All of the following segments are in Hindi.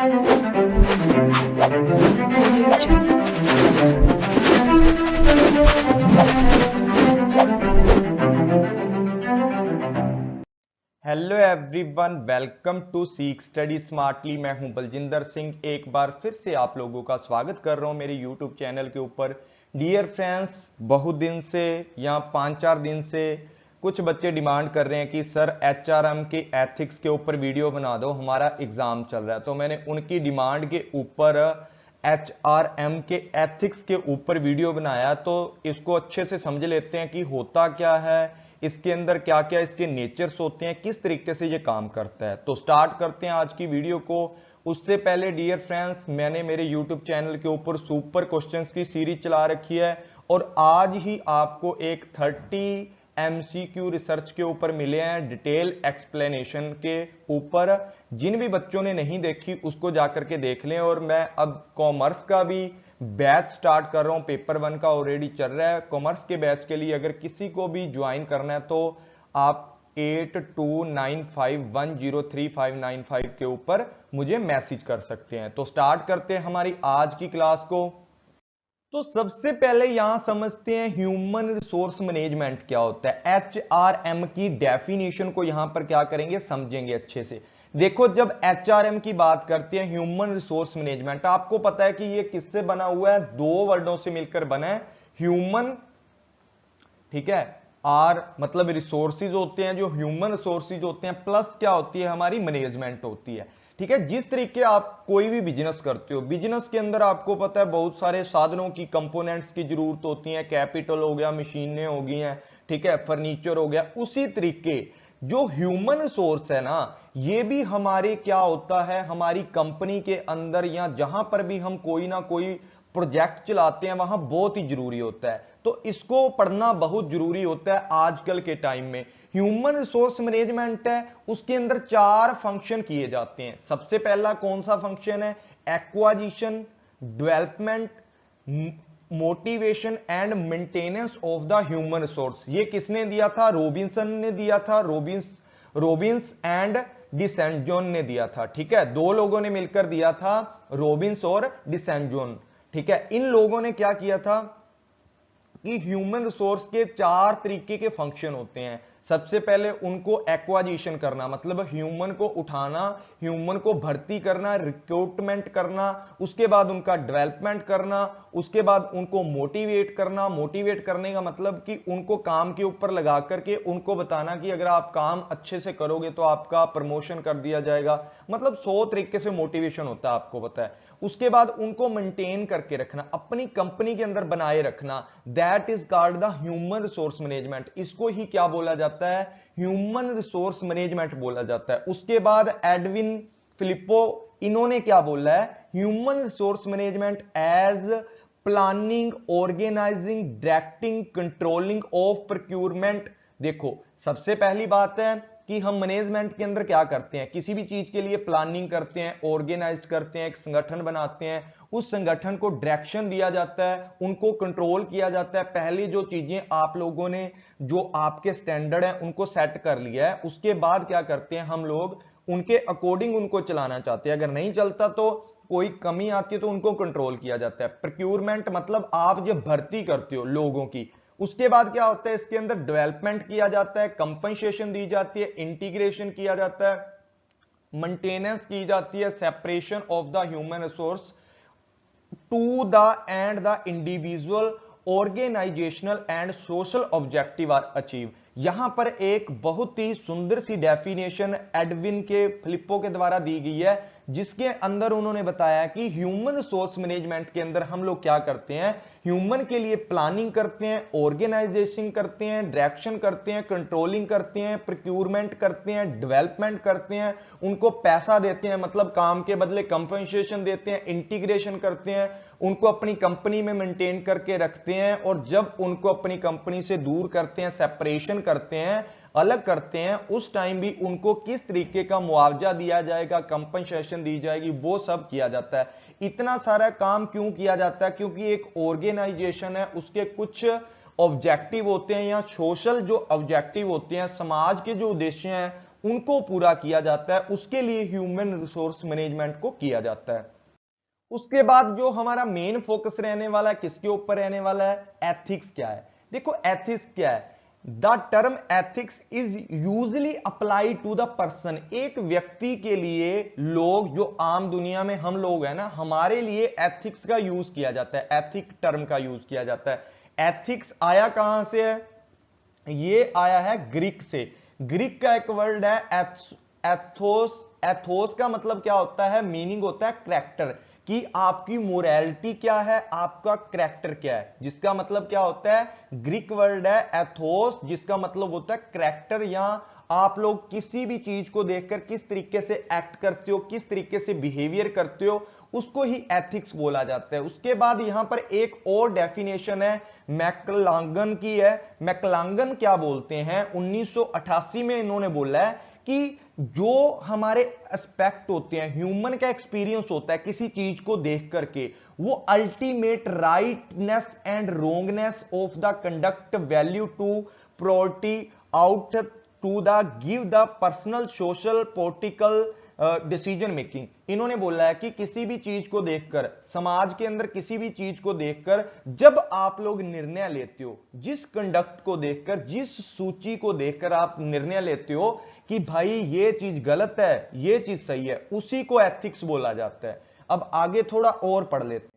हेलो एवरीवन, वेलकम टू सीख स्टडी स्मार्टली। मैं हूं बलजिंदर सिंह। एक बार फिर से आप लोगों का स्वागत कर रहा हूं मेरे यूट्यूब चैनल के ऊपर। डियर फ्रेंड्स, बहुत दिन से या 5-4 दिन से कुछ बच्चे डिमांड कर रहे हैं कि सर एचआरएम के एथिक्स के ऊपर वीडियो बना दो, हमारा एग्जाम चल रहा है। तो मैंने उनकी डिमांड के ऊपर एचआरएम के एथिक्स के ऊपर वीडियो बनाया। तो इसको अच्छे से समझ लेते हैं कि होता क्या है, इसके अंदर क्या क्या इसके नेचर्स होते हैं, किस तरीके से ये काम करता है। तो स्टार्ट करते हैं आज की वीडियो को। उससे पहले डियर फ्रेंड्स, मैंने मेरे यूट्यूब चैनल के ऊपर सुपर क्वेश्चंस की सीरीज चला रखी है और आज ही आपको एक 30 एमसीक्यू रिसर्च के ऊपर मिले हैं, डिटेल एक्सप्लेनेशन के ऊपर। जिन भी बच्चों ने नहीं देखी उसको जाकर के देख लें। और मैं अब कॉमर्स का भी बैच स्टार्ट कर रहा हूं, पेपर 1 का ऑलरेडी चल रहा है। कॉमर्स के बैच के लिए अगर किसी को भी ज्वाइन करना है तो आप 8295103595 के ऊपर मुझे मैसेज कर सकते हैं। तो स्टार्ट करते हैं हमारी आज की क्लास को। तो सबसे पहले यहां समझते हैं ह्यूमन रिसोर्स मैनेजमेंट क्या होता है। एचआरएम की डेफिनेशन को यहां पर क्या करेंगे, समझेंगे अच्छे से। देखो, जब एचआरएम की बात करते हैं ह्यूमन रिसोर्स मैनेजमेंट, आपको पता है कि ये किससे बना हुआ है, 2 वर्डों से मिलकर बना है। ह्यूमन, ठीक है, आर मतलब रिसोर्सिस होते हैं, जो ह्यूमन रिसोर्सिस होते हैं, प्लस क्या होती है, हमारी मैनेजमेंट होती है। ठीक है, जिस तरीके आप कोई भी बिजनेस करते हो, बिजनेस के अंदर आपको पता है बहुत सारे साधनों की, कंपोनेंट्स की जरूरत होती है। कैपिटल हो गया, मशीनें हो गई हैं, ठीक है, फर्नीचर हो गया। उसी तरीके जो ह्यूमन रिसोर्स है ना, ये भी हमारे क्या होता है, हमारी कंपनी के अंदर या जहां पर भी हम कोई ना कोई प्रोजेक्ट चलाते हैं वहां बहुत ही जरूरी होता है। तो इसको पढ़ना बहुत जरूरी होता है आजकल के टाइम में। ह्यूमन रिसोर्स मैनेजमेंट है, उसके अंदर 4 फंक्शन किए जाते हैं। सबसे पहला कौन सा फंक्शन है, acquisition, development, motivation and maintenance of the human resource. ये किसने दिया था, रॉबिन्सन ने दिया था, रॉबिन्स एंड डिसेंजोन ने दिया था। ठीक है, 2 लोगों ने मिलकर दिया था, रॉबिन्स और डिसेंजोन। ठीक है, इन लोगों ने क्या किया था कि ह्यूमन रिसोर्स के 4 तरीके के फंक्शन होते हैं। सबसे पहले उनको एक्वाजिशन करना, मतलब ह्यूमन को उठाना, ह्यूमन को भर्ती करना, रिक्रूटमेंट करना। उसके बाद उनका डेवलपमेंट करना, उसके बाद उनको मोटिवेट करना। मोटिवेट करने का मतलब कि उनको काम के ऊपर लगा करके उनको बताना कि अगर आप काम अच्छे से करोगे तो आपका प्रमोशन कर दिया जाएगा। मतलब 100 तरीके से मोटिवेशन होता है, आपको पता है। उसके बाद उनको मेंटेन करके रखना, अपनी कंपनी के अंदर बनाए रखना, that is called the human resource management. इसको ही क्या बोला जाता है, ह्यूमन रिसोर्स मैनेजमेंट बोला जाता है। उसके बाद एडविन फिलिप्पो, इन्होंने क्या बोला है, human resource management as planning, organizing, directing, controlling of procurement. देखो, सबसे पहली बात है कि हम मैनेजमेंट के अंदर क्या करते हैं, किसी भी चीज के लिए प्लानिंग करते हैं, ऑर्गेनाइज करते हैं, एक संगठन बनाते हैं, उस संगठन को डायरेक्शन दिया जाता है, उनको कंट्रोल किया जाता है। पहले जो चीजें आप लोगों ने, जो आपके स्टैंडर्ड हैं, उनको सेट कर लिया है, उसके बाद क्या करते हैं हम लोग, उनके अकॉर्डिंग उनको चलाना चाहते हैं। अगर नहीं चलता तो कोई कमी आती है तो उनको कंट्रोल किया जाता है। प्रोक्यूरमेंट मतलब आप जब भर्ती करते हो लोगों की, उसके बाद क्या होता है, इसके अंदर डेवलपमेंट किया जाता है, कंपनसेशन दी जाती है, इंटीग्रेशन किया जाता है, मेंटेनेंस की जाती है, separation of the human resource to the end the individual organizational and social objective are achieve. यहां पर एक बहुत ही सुंदर सी डेफिनेशन एडविन के फिलिप्पो के द्वारा दी गई है, जिसके अंदर उन्होंने बताया कि ह्यूमन रिसोर्स मैनेजमेंट के अंदर हम लोग क्या करते हैं, ह्यूमन के लिए प्लानिंग करते हैं, ऑर्गेनाइजेशन करते हैं, डायरेक्शन करते हैं, कंट्रोलिंग करते हैं, प्रोक्यूरमेंट करते हैं, डेवलपमेंट करते हैं, उनको पैसा देते हैं, मतलब काम के बदले कंपनसेशन देते हैं, इंटीग्रेशन करते हैं, उनको अपनी कंपनी में मेंटेन करके रखते हैं, और जब उनको अपनी कंपनी से दूर करते हैं, सेपरेशन करते हैं, अलग करते हैं, उस टाइम भी उनको किस तरीके का मुआवजा दिया जाएगा, कंपनसेशन दी जाएगी, वो सब किया जाता है। इतना सारा काम क्यों किया जाता है, क्योंकि एक ऑर्गेनाइजेशन है, उसके कुछ ऑब्जेक्टिव होते हैं, या सोशल जो ऑब्जेक्टिव होते हैं, समाज के जो उद्देश्य हैं, उनको पूरा किया जाता है, उसके लिए ह्यूमन रिसोर्स मैनेजमेंट को किया जाता है। उसके बाद जो हमारा मेन फोकस रहने वाला है, किसके ऊपर रहने वाला है, एथिक्स क्या है। देखो एथिक्स क्या है, the term ethics is usually apply to the person, एक व्यक्ति के लिए, लोग जो आम दुनिया में हम लोग हैं ना, हमारे लिए एथिक्स का यूज किया जाता है, एथिक टर्म का यूज किया जाता है। एथिक्स आया कहां से है, ये आया है ग्रीक से। ग्रीक का एक वर्ड है एथोस। एथोस का मतलब क्या होता है, मीनिंग होता है करैक्टर, कि आपकी मोरालिटी क्या है, आपका करैक्टर क्या है, जिसका मतलब क्या होता है, ग्रीक वर्ड है एथोस, जिसका मतलब होता है करैक्टर, या आप लोग किसी भी चीज को देखकर किस तरीके से एक्ट करते हो, किस तरीके से बिहेवियर करते हो, उसको ही एथिक्स बोला जाता है। उसके बाद यहां पर एक और डेफिनेशन है मैकलांगन की है। मैकलांगन क्या बोलते हैं, 1988 में इन्होंने बोला है कि जो हमारे एस्पेक्ट होते हैं, ह्यूमन का एक्सपीरियंस होता है किसी चीज को देख करके, वो ultimate rightness and wrongness of the conduct value to priority out to the give the personal social political decision making. इन्होंने बोला है कि किसी भी चीज को देखकर, समाज के अंदर किसी भी चीज को देखकर जब आप लोग निर्णय लेते हो, जिस कंडक्ट को देखकर, जिस सूची को देखकर आप निर्णय लेते हो कि भाई ये चीज गलत है, ये चीज सही है, उसी को एथिक्स बोला जाता है। अब आगे थोड़ा और पढ़ लेते हैं।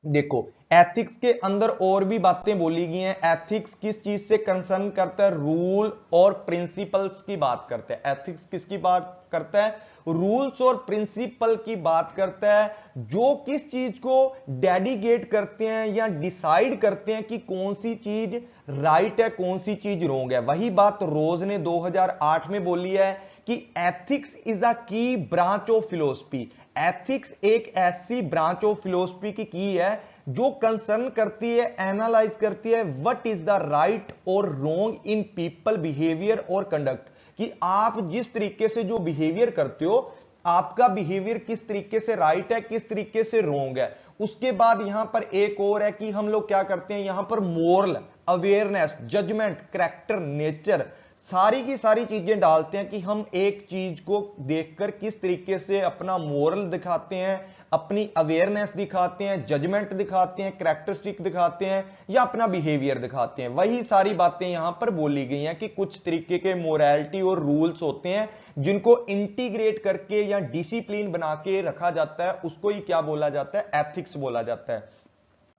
देखो एथिक्स के अंदर और भी बातें बोली गई हैं। एथिक्स किस चीज से कंसर्न करता है, रूल और प्रिंसिपल्स की बात करते हैं। एथिक्स किसकी बात करता है, रूल्स और प्रिंसिपल की बात करता है, जो किस चीज को डेडिकेट करते हैं या डिसाइड करते हैं कि कौन सी चीज राइट है, कौन सी चीज रॉन्ग है। वही बात रोज ने 2008 में बोली है कि एथिक्स इज अ की ब्रांच ऑफ फिलोसफी। एथिक्स एक ऐसी ब्रांच ऑफ फिलोसफी की है जो कंसर्न करती है, एनालाइज करती है व्हाट इज द राइट और रॉन्ग इन पीपल बिहेवियर और कंडक्ट, कि आप जिस तरीके से जो बिहेवियर करते हो, आपका बिहेवियर किस तरीके से राइट है, किस तरीके से रॉन्ग है। उसके बाद यहां पर एक और है कि हम लोग क्या करते हैं, यहां पर moral, awareness, judgment, character, nature, सारी की सारी चीजें डालते हैं कि हम एक चीज को देखकर किस तरीके से अपना मोरल दिखाते हैं, अपनी अवेयरनेस दिखाते हैं, जजमेंट दिखाते हैं, करैक्टरिस्टिक दिखाते हैं, या अपना बिहेवियर दिखाते हैं। वही सारी बातें यहां पर बोली गई हैं कि कुछ तरीके के मोरालिटी और रूल्स होते हैं जिनको इंटीग्रेट करके या डिसिप्लिन बना के रखा जाता है, उसको ही क्या बोला जाता है, एथिक्स बोला जाता है।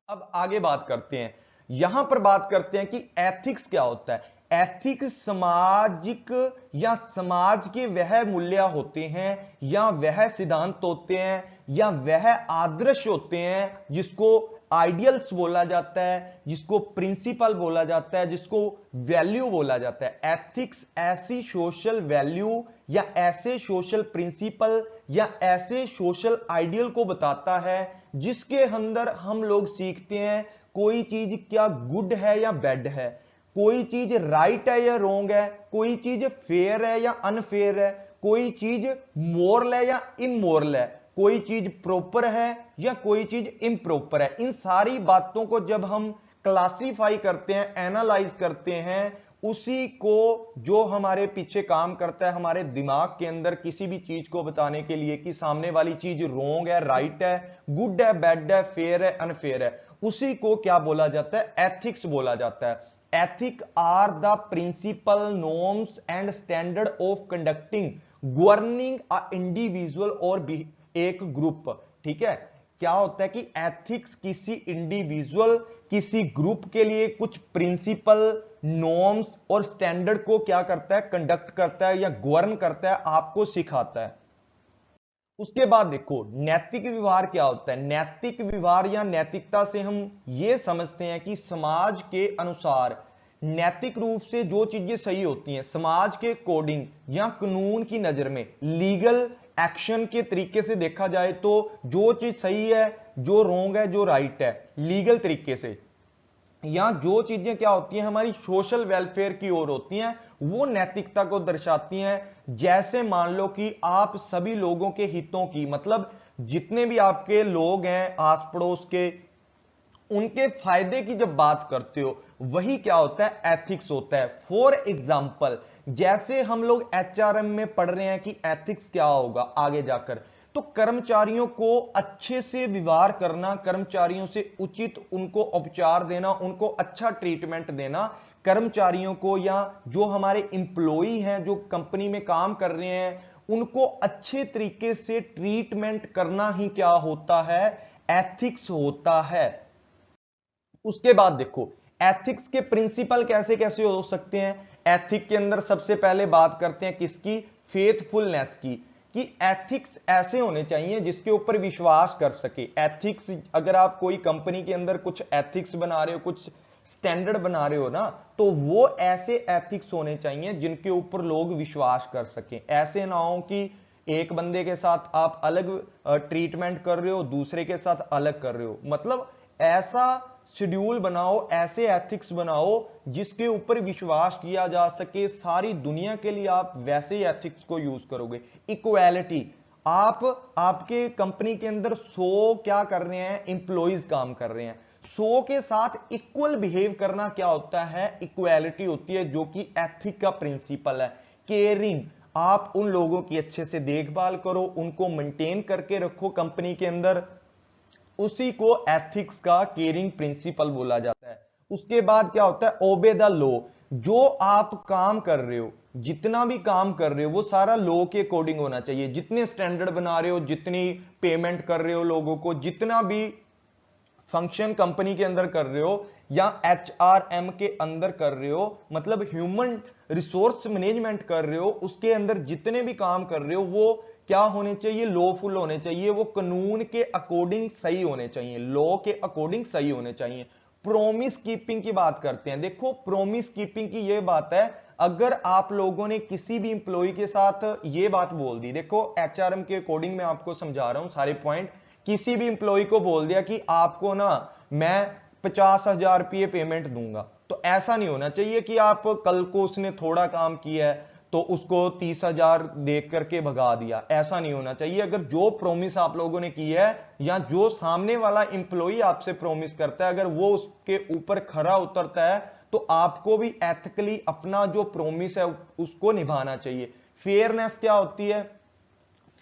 अब आगे बात करते हैं, यहां पर बात करते हैं कि एथिक्स क्या होता है। एथिक्स सामाजिक या समाज के वह मूल्य होते हैं, या वह सिद्धांत होते हैं, या वह आदर्श होते हैं जिसको आइडियल्स बोला जाता है, जिसको प्रिंसिपल बोला जाता है, जिसको वैल्यू बोला जाता है। एथिक्स ऐसी सोशल वैल्यू या ऐसे सोशल प्रिंसिपल या ऐसे सोशल आइडियल को बताता है जिसके अंदर हम लोग सीखते हैं कोई चीज क्या गुड है या बैड है, कोई चीज राइट है या रॉन्ग है, कोई चीज फेयर है या अनफेयर है, कोई चीज मोरल है या इमोरल है, कोई चीज प्रॉपर है या कोई चीज इम्प्रॉपर है। इन सारी बातों को जब हम क्लासिफाई करते हैं, एनालाइज करते हैं, उसी को जो हमारे पीछे काम करता है हमारे दिमाग के अंदर किसी भी चीज को बताने के लिए कि सामने वाली चीज रॉन्ग है, राइट है, गुड है, बैड है, फेयर है, अनफेयर है, उसी को क्या बोला जाता है, एथिक्स बोला जाता है। Ethic are the principle norms and standard of conducting governing a individual और एक ग्रुप। ठीक है, क्या होता है कि एथिक्स किसी इंडिविजुअल, किसी ग्रुप के लिए कुछ प्रिंसिपल, नॉर्म्स और स्टैंडर्ड को क्या करता है, कंडक्ट करता है या गवर्न करता है, आपको सिखाता है। उसके बाद देखो नैतिक व्यवहार क्या होता है। नैतिक व्यवहार या नैतिकता से हम ये समझते हैं कि समाज के अनुसार नैतिक रूप से जो चीजें सही होती हैं, समाज के अकॉर्डिंग या कानून की नजर में लीगल एक्शन के तरीके से देखा जाए तो जो चीज सही है, जो रॉन्ग है, जो राइट है, लीगल तरीके से, या जो चीजें क्या होती हैं हमारी सोशल वेलफेयर की ओर होती हैं, वो नैतिकता को दर्शाती हैं। जैसे मान लो कि आप सभी लोगों के हितों की, मतलब जितने भी आपके लोग हैं आस पड़ोस के, उनके फायदे की जब बात करते हो, वही क्या होता है, एथिक्स होता है। फॉर एग्जाम्पल जैसे हम लोग एचआरएम में पढ़ रहे हैं कि एथिक्स क्या होगा आगे जाकर, तो कर्मचारियों को अच्छे से व्यवहार करना, कर्मचारियों से उचित उनको उपचार देना, उनको अच्छा ट्रीटमेंट देना, कर्मचारियों को या जो हमारे इंप्लॉई हैं जो कंपनी में काम कर रहे हैं उनको अच्छे तरीके से ट्रीटमेंट करना ही क्या होता है, एथिक्स होता है। उसके बाद देखो एथिक्स के प्रिंसिपल कैसे कैसे हो सकते हैं। एथिक के अंदर सबसे पहले बात करते हैं किसकी, फेथफुलनेस की, कि एथिक्स ऐसे होने चाहिए जिसके ऊपर विश्वास कर सके। एथिक्स अगर आप कोई कंपनी के अंदर कुछ एथिक्स बना रहे हो, कुछ स्टैंडर्ड बना रहे हो ना, तो वो ऐसे एथिक्स होने चाहिए जिनके ऊपर लोग विश्वास कर सकें। ऐसे ना हो कि एक बंदे के साथ आप अलग ट्रीटमेंट कर रहे हो, दूसरे के साथ अलग कर रहे हो। मतलब ऐसा शेड्यूल बनाओ, ऐसे एथिक्स बनाओ जिसके ऊपर विश्वास किया जा सके, सारी दुनिया के लिए आप वैसे ही एथिक्स को यूज करोगे। इक्वालिटी, आप आपके कंपनी के अंदर 100 क्या कर रहे हैं, इंप्लॉइज काम कर रहे हैं, 100 के साथ इक्वल बिहेव करना क्या होता है, इक्वालिटी होती है, जो कि एथिक का प्रिंसिपल है। केयरिंग, आप उन लोगों की अच्छे से देखभाल करो, उनको मेंटेन करके रखो कंपनी के अंदर, उसी को एथिक्स का केयरिंग प्रिंसिपल बोला जाता है। उसके बाद क्या होता है, ओबे द लॉ, जो आप काम कर रहे हो, जितना भी काम कर रहे हो वो सारा लॉ के अकॉर्डिंग होना चाहिए। जितने स्टैंडर्ड बना रहे हो, जितनी पेमेंट कर रहे हो लोगों को, जितना भी फंक्शन कंपनी के अंदर कर रहे हो या एचआरएम के अंदर कर रहे हो, मतलब ह्यूमन रिसोर्स मैनेजमेंट कर रहे हो, उसके अंदर जितने भी काम कर रहे हो वो क्या होने चाहिए, लॉफुल होने चाहिए, वो कानून के अकॉर्डिंग सही होने चाहिए, लॉ के अकॉर्डिंग सही होने चाहिए। प्रोमिस कीपिंग की बात करते हैं। देखो प्रोमिस कीपिंग की ये बात है, अगर आप लोगों ने किसी भी इंप्लॉय के साथ ये बात बोल दी, देखो एचआरएम के अकॉर्डिंग मैं आपको समझा रहा हूं सारे पॉइंट, किसी भी इंप्लॉय को बोल दिया कि आपको ना मैं 50,000 रुपये पेमेंट दूंगा, तो ऐसा नहीं होना चाहिए कि आप कल को उसने थोड़ा काम किया है तो उसको 30,000 देख करके भगा दिया, ऐसा नहीं होना चाहिए। अगर जो प्रॉमिस आप लोगों ने की है या जो सामने वाला इंप्लॉई आपसे प्रॉमिस करता है, अगर वो उसके ऊपर खरा उतरता है तो आपको भी एथिकली अपना जो प्रॉमिस है उसको निभाना चाहिए। फेयरनेस क्या होती है,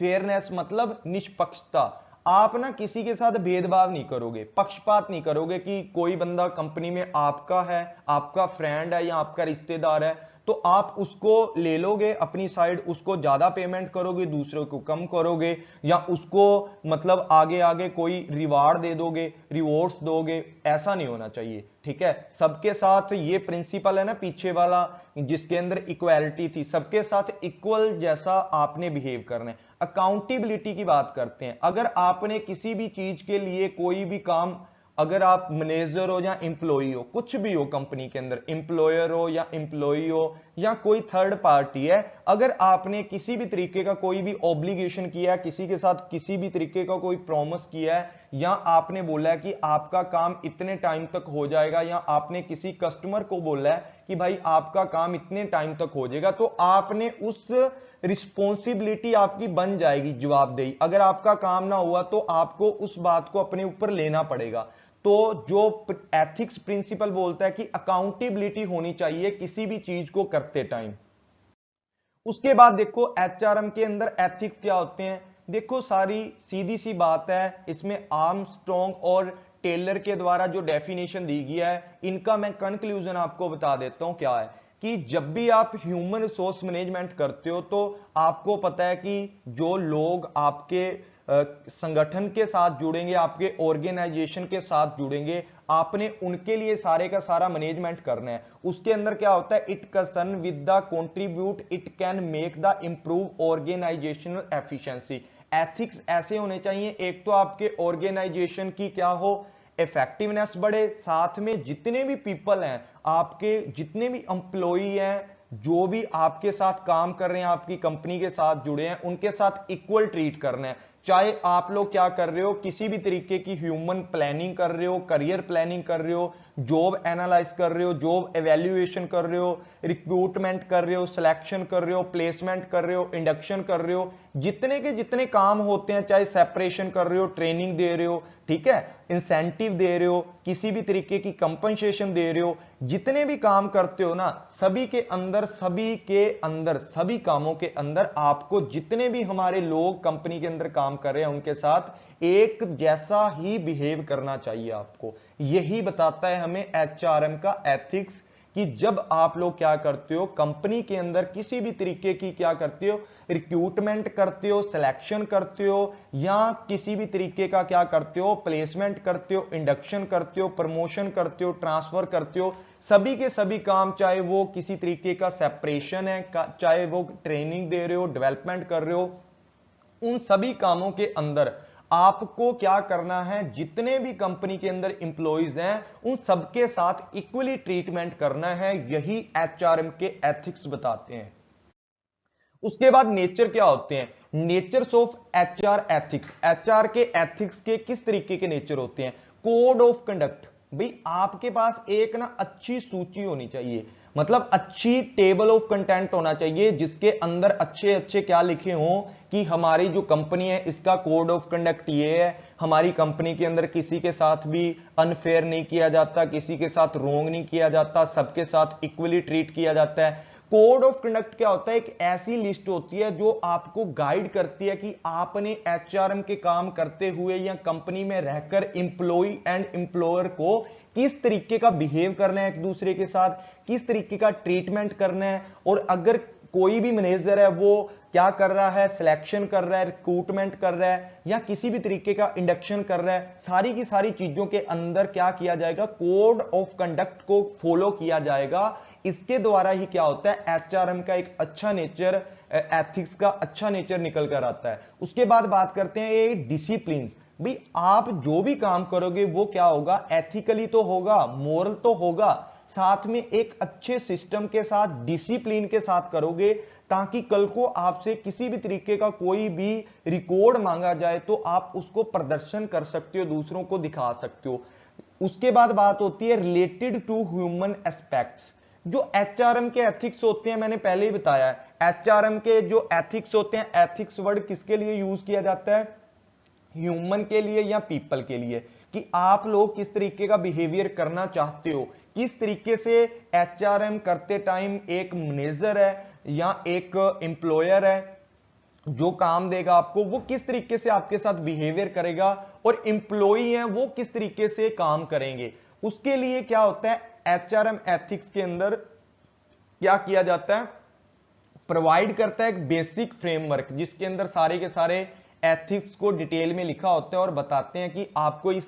फेयरनेस मतलब निष्पक्षता, आप ना किसी के साथ भेदभाव नहीं करोगे, पक्षपात नहीं करोगे कि कोई बंदा कंपनी में आपका है, आपका फ्रेंड है या आपका रिश्तेदार है तो आप उसको ले लोगे अपनी साइड, उसको ज्यादा पेमेंट करोगे, दूसरों को कम करोगे, या उसको मतलब आगे आगे कोई रिवार्ड दे दोगे, रिवॉर्ड्स दोगे, ऐसा नहीं होना चाहिए। ठीक है, सबके साथ ये प्रिंसिपल है ना पीछे वाला जिसके अंदर इक्वालिटी थी, सबके साथ इक्वल जैसा आपने बिहेव करना है। अकाउंटेबिलिटी की बात करते हैं, अगर आपने किसी भी चीज के लिए कोई भी काम, अगर आप मैनेजर हो या इंप्लॉई हो, कुछ भी हो कंपनी के अंदर, इंप्लॉयर हो या इंप्लॉई हो या कोई थर्ड पार्टी है, अगर आपने किसी भी तरीके का कोई भी ऑब्लिगेशन किया है, किसी के साथ किसी भी तरीके का कोई प्रॉमिस किया है, या आपने बोला है कि आपका काम इतने टाइम तक हो जाएगा, या आपने किसी कस्टमर को बोला है कि भाई आपका काम इतने टाइम तक हो जाएगा, तो आपने उस रिस्पॉन्सिबिलिटी आपकी बन जाएगी जवाबदेही। अगर आपका काम ना हुआ तो आपको उस बात को अपने ऊपर लेना पड़ेगा। तो जो एथिक्स प्रिंसिपल बोलता है कि अकाउंटेबिलिटी होनी चाहिए किसी भी चीज को करते टाइम। उसके बाद देखो एचआरएम के अंदर एथिक्स क्या होते हैं, देखो सारी सीधी सी बात है, इसमें आर्मस्ट्रॉन्ग और टेलर के द्वारा जो डेफिनेशन दी गई है, इनका मैं कंक्लूजन आपको बता देता हूं क्या है, कि जब भी आप ह्यूमन रिसोर्स मैनेजमेंट करते हो तो आपको पता है कि जो लोग आपके संगठन के साथ जुड़ेंगे, आपके ऑर्गेनाइजेशन के साथ जुड़ेंगे, आपने उनके लिए सारे का सारा मैनेजमेंट करना है। उसके अंदर क्या होता है, it concern with the contribute it can make the improve organizational efficiency. Ethics ऐसे होने चाहिए, एक तो आपके ऑर्गेनाइजेशन की क्या हो, इफेक्टिवनेस बढ़े, साथ में जितने भी पीपल हैं, आपके जितने भी एम्प्लॉई हैं, जो भी आपके साथ काम कर रहे हैं, आपकी कंपनी के साथ जुड़े हैं, उनके साथ इक्वल ट्रीट करना है। चाहे आप लोग क्या कर रहे हो, किसी भी तरीके की ह्यूमन प्लानिंग कर रहे हो, करियर प्लानिंग कर रहे हो, जॉब एनालाइज कर रहे हो, जॉब एवेल्युएशन कर रहे हो, रिक्रूटमेंट कर रहे हो, सिलेक्शन कर रहे हो, प्लेसमेंट कर रहे हो, इंडक्शन कर रहे हो, जितने के जितने काम होते हैं, चाहे सेपरेशन कर रहे हो, ट्रेनिंग दे रहे हो, ठीक है, इंसेंटिव दे रहे हो, किसी भी तरीके की कंपनसेशन दे रहे हो, जितने भी काम करते हो ना, सभी के अंदर सभी कामों के अंदर आपको जितने भी हमारे लोग कंपनी के अंदर काम कर रहे हैं उनके साथ एक जैसा ही बिहेव करना चाहिए आपको। यही बताता है हमें एचआरएम का एथिक्स, कि जब आप लोग क्या करते हो कंपनी के अंदर किसी भी तरीके की क्या करते हो, रिक्रूटमेंट करते हो, सिलेक्शन करते हो, या किसी भी तरीके का क्या करते हो, प्लेसमेंट करते हो, इंडक्शन करते हो, प्रमोशन करते हो, ट्रांसफर करते हो, सभी के सभी काम, चाहे वो किसी तरीके का सेपरेशन है, चाहे वो ट्रेनिंग दे रहे हो, डेवलपमेंट कर रहे हो, उन सभी कामों के अंदर आपको क्या करना है, जितने भी कंपनी के अंदर इंप्लॉइज हैं उन सबके साथ इक्वली ट्रीटमेंट करना है। यही एचआरएम के एथिक्स बताते हैं। उसके बाद नेचर क्या होते हैं, natures of HR ethics, HR के एथिक्स के किस तरीके के नेचर होते हैं। कोड ऑफ कंडक्ट, भाई आपके पास एक ना अच्छी सूची होनी चाहिए, मतलब अच्छी टेबल ऑफ कंटेंट होना चाहिए जिसके अंदर अच्छे अच्छे क्या लिखे हों कि हमारी जो कंपनी है इसका कोड ऑफ कंडक्ट ये है, हमारी कंपनी के अंदर किसी के साथ भी अनफेयर नहीं किया जाता, किसी के साथ रोंग नहीं किया जाता, सबके साथ इक्वली ट्रीट किया जाता है। कोड ऑफ कंडक्ट क्या होता है, एक ऐसी लिस्ट होती है जो आपको गाइड करती है कि आपने एचआरएम के काम करते हुए या कंपनी में रहकर इंप्लॉय एंड एम्प्लॉयर को किस तरीके का बिहेव करना है, एक दूसरे के साथ किस तरीके का ट्रीटमेंट करना है। और अगर कोई भी मैनेजर है वो क्या कर रहा है, सिलेक्शन कर रहा है, रिक्रूटमेंट कर रहा है, या किसी भी तरीके का इंडक्शन कर रहा है, सारी की सारी चीजों के अंदर क्या किया जाएगा, कोड ऑफ कंडक्ट को फॉलो किया जाएगा। इसके द्वारा ही क्या होता है, एचआरएम का एक अच्छा नेचर, एथिक्स का अच्छा नेचर निकल कर आता है। उसके बाद बात करते हैं ये डिसिप्लिन। भाई आप जो भी काम करोगे वो क्या होगा, एथिकली तो होगा, मोरल तो होगा, साथ में एक अच्छे सिस्टम के साथ, डिसिप्लिन के साथ करोगे, ताकि कल को आपसे किसी भी तरीके का कोई भी रिकॉर्ड मांगा जाए तो आप उसको प्रदर्शन कर सकते हो, दूसरों को दिखा सकते हो। उसके बाद बात होती है रिलेटेड टू ह्यूमन एस्पेक्ट्स। जो एचआरएम के एथिक्स होते हैं, मैंने पहले ही बताया है, एचआरएम के जो एथिक्स होते हैं, एथिक्स वर्ड किसके लिए यूज किया जाता है, ह्यूमन के लिए या पीपल के लिए, कि आप लोग किस तरीके का बिहेवियर करना चाहते हो, किस तरीके से एचआरएम करते टाइम एक मैनेजर है या एक एम्प्लॉयर है जो काम देगा आपको, वो किस तरीके से आपके साथ बिहेवियर करेगा, और एम्प्लॉई है वो किस तरीके से काम करेंगे। उसके लिए क्या होता है, एचआरएम एथिक्स के अंदर क्या किया जाता है, प्रोवाइड करता है एक बेसिक फ्रेमवर्क जिसके अंदर सारे के सारे एथिक्स को डिटेल में लिखा होता है और बताते हैं कि आपको इस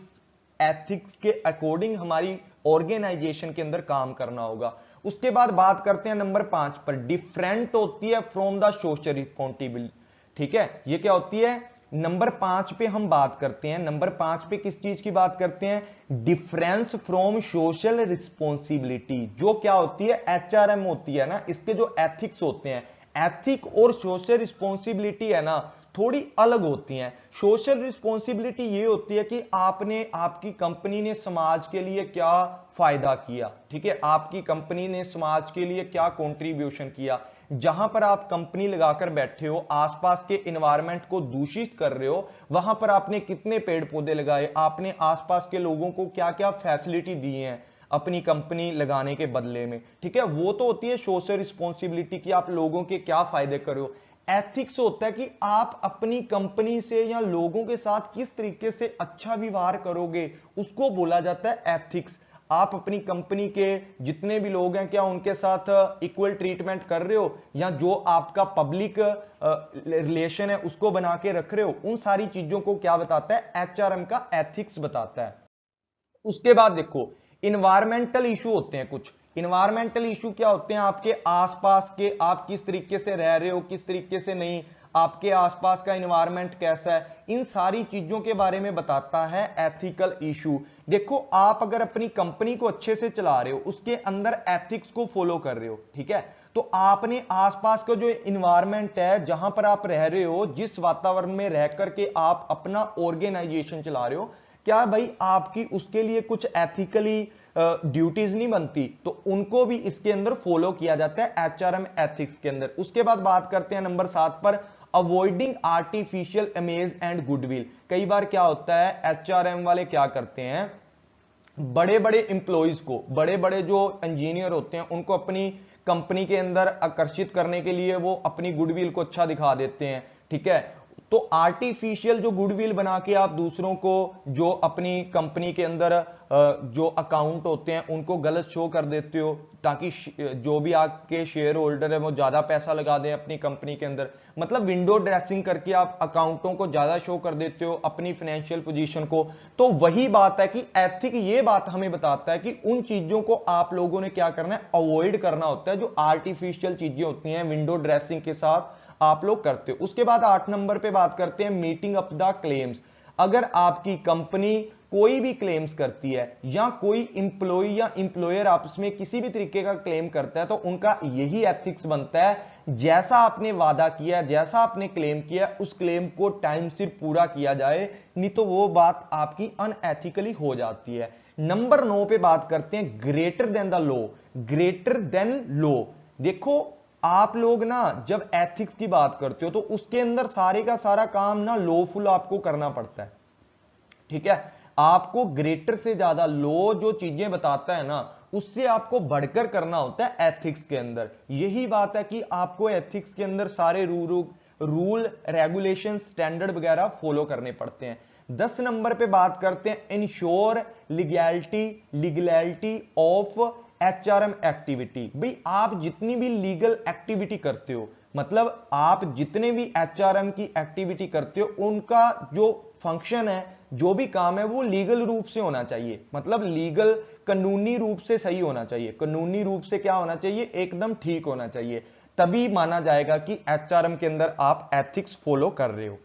एथिक्स के अकॉर्डिंग हमारी ऑर्गेनाइजेशन के अंदर काम करना होगा। उसके बाद बात करते हैं नंबर 5 पर, डिफरेंट होती है फ्रॉम द सोशल रिस्पॉन्सिबिलिटी। ठीक है, ये क्या होती है, नंबर 5 पे हम बात करते हैं। नंबर 5 पे किस चीज की बात करते हैं, डिफरेंस फ्रॉम सोशल रिस्पॉन्सिबिलिटी। जो क्या होती है, एचआरएम होती है ना, इसके जो एथिक्स होते हैं, एथिक और सोशल रिस्पॉन्सिबिलिटी है ना, थोड़ी अलग होती हैं। सोशल रिस्पॉन्सिबिलिटी ये होती है कि आपने, आपकी कंपनी ने समाज के लिए क्या फायदा किया, ठीक है, आपकी कंपनी ने समाज के लिए क्या कंट्रीब्यूशन किया। जहां पर आप कंपनी लगाकर बैठे हो, आसपास के एनवायरनमेंट को दूषित कर रहे हो, वहां पर आपने कितने पेड़ पौधे लगाए, आपने आसपास के लोगों को क्या क्या फैसिलिटी दी है अपनी कंपनी लगाने के बदले में, ठीक है, वो तो होती है सोशल रिस्पॉन्सिबिलिटी की आप लोगों के क्या फायदे कर रहे हो। एथिक्स होता है कि आप अपनी कंपनी से या लोगों के साथ किस तरीके से अच्छा व्यवहार करोगे, उसको बोला जाता है एथिक्स। आप अपनी कंपनी के जितने भी लोग हैं क्या उनके साथ इक्वल ट्रीटमेंट कर रहे हो, या जो आपका पब्लिक रिलेशन है उसको बना के रख रहे हो, उन सारी चीजों को क्या बताता है, एचआरएम का एथिक्स बताता है। उसके बाद देखो इन्वायरमेंटल इशू होते हैं कुछ। इन्वायरमेंटल इशू क्या होते हैं, आपके आसपास के, आप किस तरीके से रह रहे हो, किस तरीके से नहीं, आपके आसपास का इन्वायरमेंट कैसा है, इन सारी चीजों के बारे में बताता है एथिकल इशू। देखो आप अगर अपनी कंपनी को अच्छे से चला रहे हो, उसके अंदर एथिक्स को फॉलो कर रहे हो, ठीक है, तो आपने आसपास का जो इन्वायरमेंट है, जहां पर आप रह रहे हो, जिस वातावरण में रह करके आप अपना ऑर्गेनाइजेशन चला रहे हो, क्या भाई आपकी उसके लिए कुछ एथिकली ड्यूटीज नहीं बनती, तो उनको भी इसके अंदर फॉलो किया जाता है एचआरएम एथिक्स के अंदर। उसके बाद बात करते हैं नंबर 7 पर, avoiding artificial image and goodwill. कई बार क्या होता है, एचआरएम वाले क्या करते हैं, बड़े बड़े इंप्लॉइज को, बड़े बड़े जो इंजीनियर होते हैं उनको अपनी कंपनी के अंदर आकर्षित करने के लिए वो अपनी गुडविल को अच्छा दिखा देते हैं, ठीक है। तो आर्टिफिशियल जो गुडविल बना के आप दूसरों को, जो अपनी कंपनी के अंदर जो अकाउंट होते हैं उनको गलत शो कर देते हो, ताकि जो भी आपके शेयर होल्डर है वो ज्यादा पैसा लगा दें अपनी कंपनी के अंदर। मतलब विंडो ड्रेसिंग करके आप अकाउंटों को ज्यादा शो कर देते हो, अपनी फाइनेंशियल पोजीशन को। तो वही बात है कि एथिक ये बात हमें बताता है कि उन चीजों को आप लोगों ने क्या करना है, अवॉइड करना होता है, जो आर्टिफिशियल चीजें होती हैं विंडो ड्रेसिंग के साथ आप लोग करते हो। उसके बाद 8 नंबर पे बात करते हैं मीटिंग अप द क्लेम्स। अगर आपकी कंपनी कोई भी क्लेम्स करती है या कोई इंप्लॉय या इंप्लॉयर आपस में किसी भी तरीके का क्लेम करता है, तो उनका यही एथिक्स बनता है, जैसा आपने वादा किया, जैसा आपने क्लेम किया, उस क्लेम को टाइम सिर पूरा किया जाए, नहीं तो वो बात आपकी अनएथिकली हो जाती है। नंबर 9 पे बात करते हैं greater than the law. Greater than law, देखो आप लोग ना जब एथिक्स की बात करते हो तो उसके अंदर सारे का सारा काम ना लॉफुल आपको करना पड़ता है, ठीक है। आपको ग्रेटर से ज्यादा लॉ जो चीजें बताता है ना, उससे आपको बढ़कर करना होता है एथिक्स के अंदर। यही बात है कि आपको एथिक्स के अंदर सारे रूल रेगुलेशन स्टैंडर्ड वगैरह फॉलो करने पड़ते हैं। 10 नंबर पे बात करते हैं ensure legality of HRM activity. भाई आप जितनी भी लीगल एक्टिविटी करते हो, मतलब आप जितने भी एचआरएम की एक्टिविटी करते हो, उनका जो फंक्शन है, जो भी काम है, वो लीगल रूप से होना चाहिए। मतलब लीगल कानूनी रूप से सही होना चाहिए। कानूनी रूप से क्या होना चाहिए, एकदम ठीक होना चाहिए, तभी माना जाएगा कि एचआरएम के अंदर आप एथिक्स फॉलो कर रहे हो।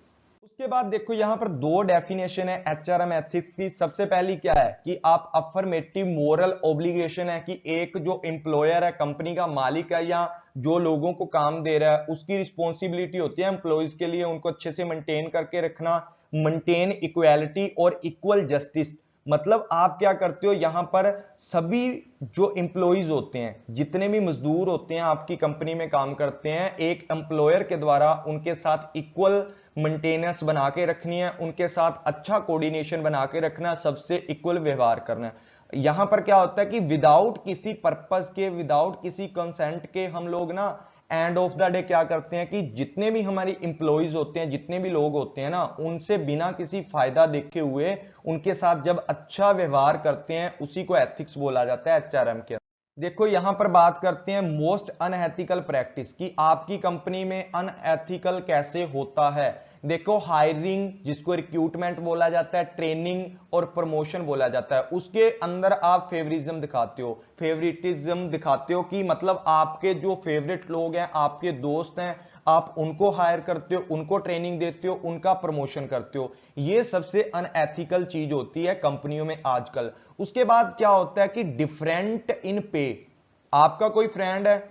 उसके बाद देखो यहां पर 2 डेफिनेशन है एचआरएम एथिक्स की। सबसे पहली क्या है कि आप अफर्मेटिव मोरल ऑब्लिगेशन है कि एक जो एम्प्लॉयर है, कंपनी का मालिक है, या जो लोगों को काम दे रहा है, उसकी रिस्पॉन्सिबिलिटी होती है एम्प्लॉइज के लिए उनको अच्छे से मेंटेन करके रखना, मेंटेन इक्वालिटी और इक्वल जस्टिस। मतलब आप क्या करते हो, यहां पर सभी जो एम्प्लॉइज होते हैं, जितने भी मजदूर होते हैं आपकी कंपनी में काम करते हैं, एक एम्प्लॉयर के द्वारा उनके साथ इक्वल मेंटेनेंस बना के रखनी है, उनके साथ अच्छा कोऑर्डिनेशन बना के रखना, सबसे इक्वल व्यवहार करना है। यहां पर क्या होता है कि विदाउट किसी पर्पस के, विदाउट किसी कंसेंट के हम लोग ना एंड ऑफ द डे क्या करते हैं कि जितने भी हमारी इंप्लॉइज होते हैं, जितने भी लोग होते हैं ना, उनसे बिना किसी फायदा देखे हुए उनके साथ जब अच्छा व्यवहार करते हैं, उसी को एथिक्स बोला जाता है एचआरएम के। देखो यहां पर बात करते हैं मोस्ट अनएथिकल प्रैक्टिस कि आपकी कंपनी में अनएथिकल कैसे होता है। देखो हायरिंग, जिसको रिक्रूटमेंट बोला जाता है, ट्रेनिंग और प्रमोशन बोला जाता है, उसके अंदर आप फेवरिज्म दिखाते हो, फेवरेटिज्म दिखाते हो कि मतलब आपके जो फेवरेट लोग हैं, आपके दोस्त हैं, आप उनको हायर करते हो, उनको ट्रेनिंग देते हो, उनका प्रमोशन करते हो। ये सबसे अनएथिकल चीज होती है कंपनियों में आजकल। उसके बाद क्या होता है कि डिफरेंट इन पे। आपका कोई फ्रेंड है,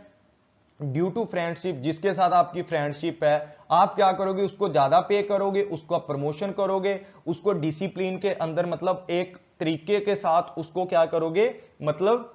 ड्यू टू फ्रेंडशिप, जिसके साथ आपकी फ्रेंडशिप है, आप क्या करोगे, उसको ज्यादा पे करोगे, उसको प्रमोशन करोगे, उसको डिसिप्लिन के अंदर मतलब एक तरीके के साथ उसको क्या करोगे, मतलब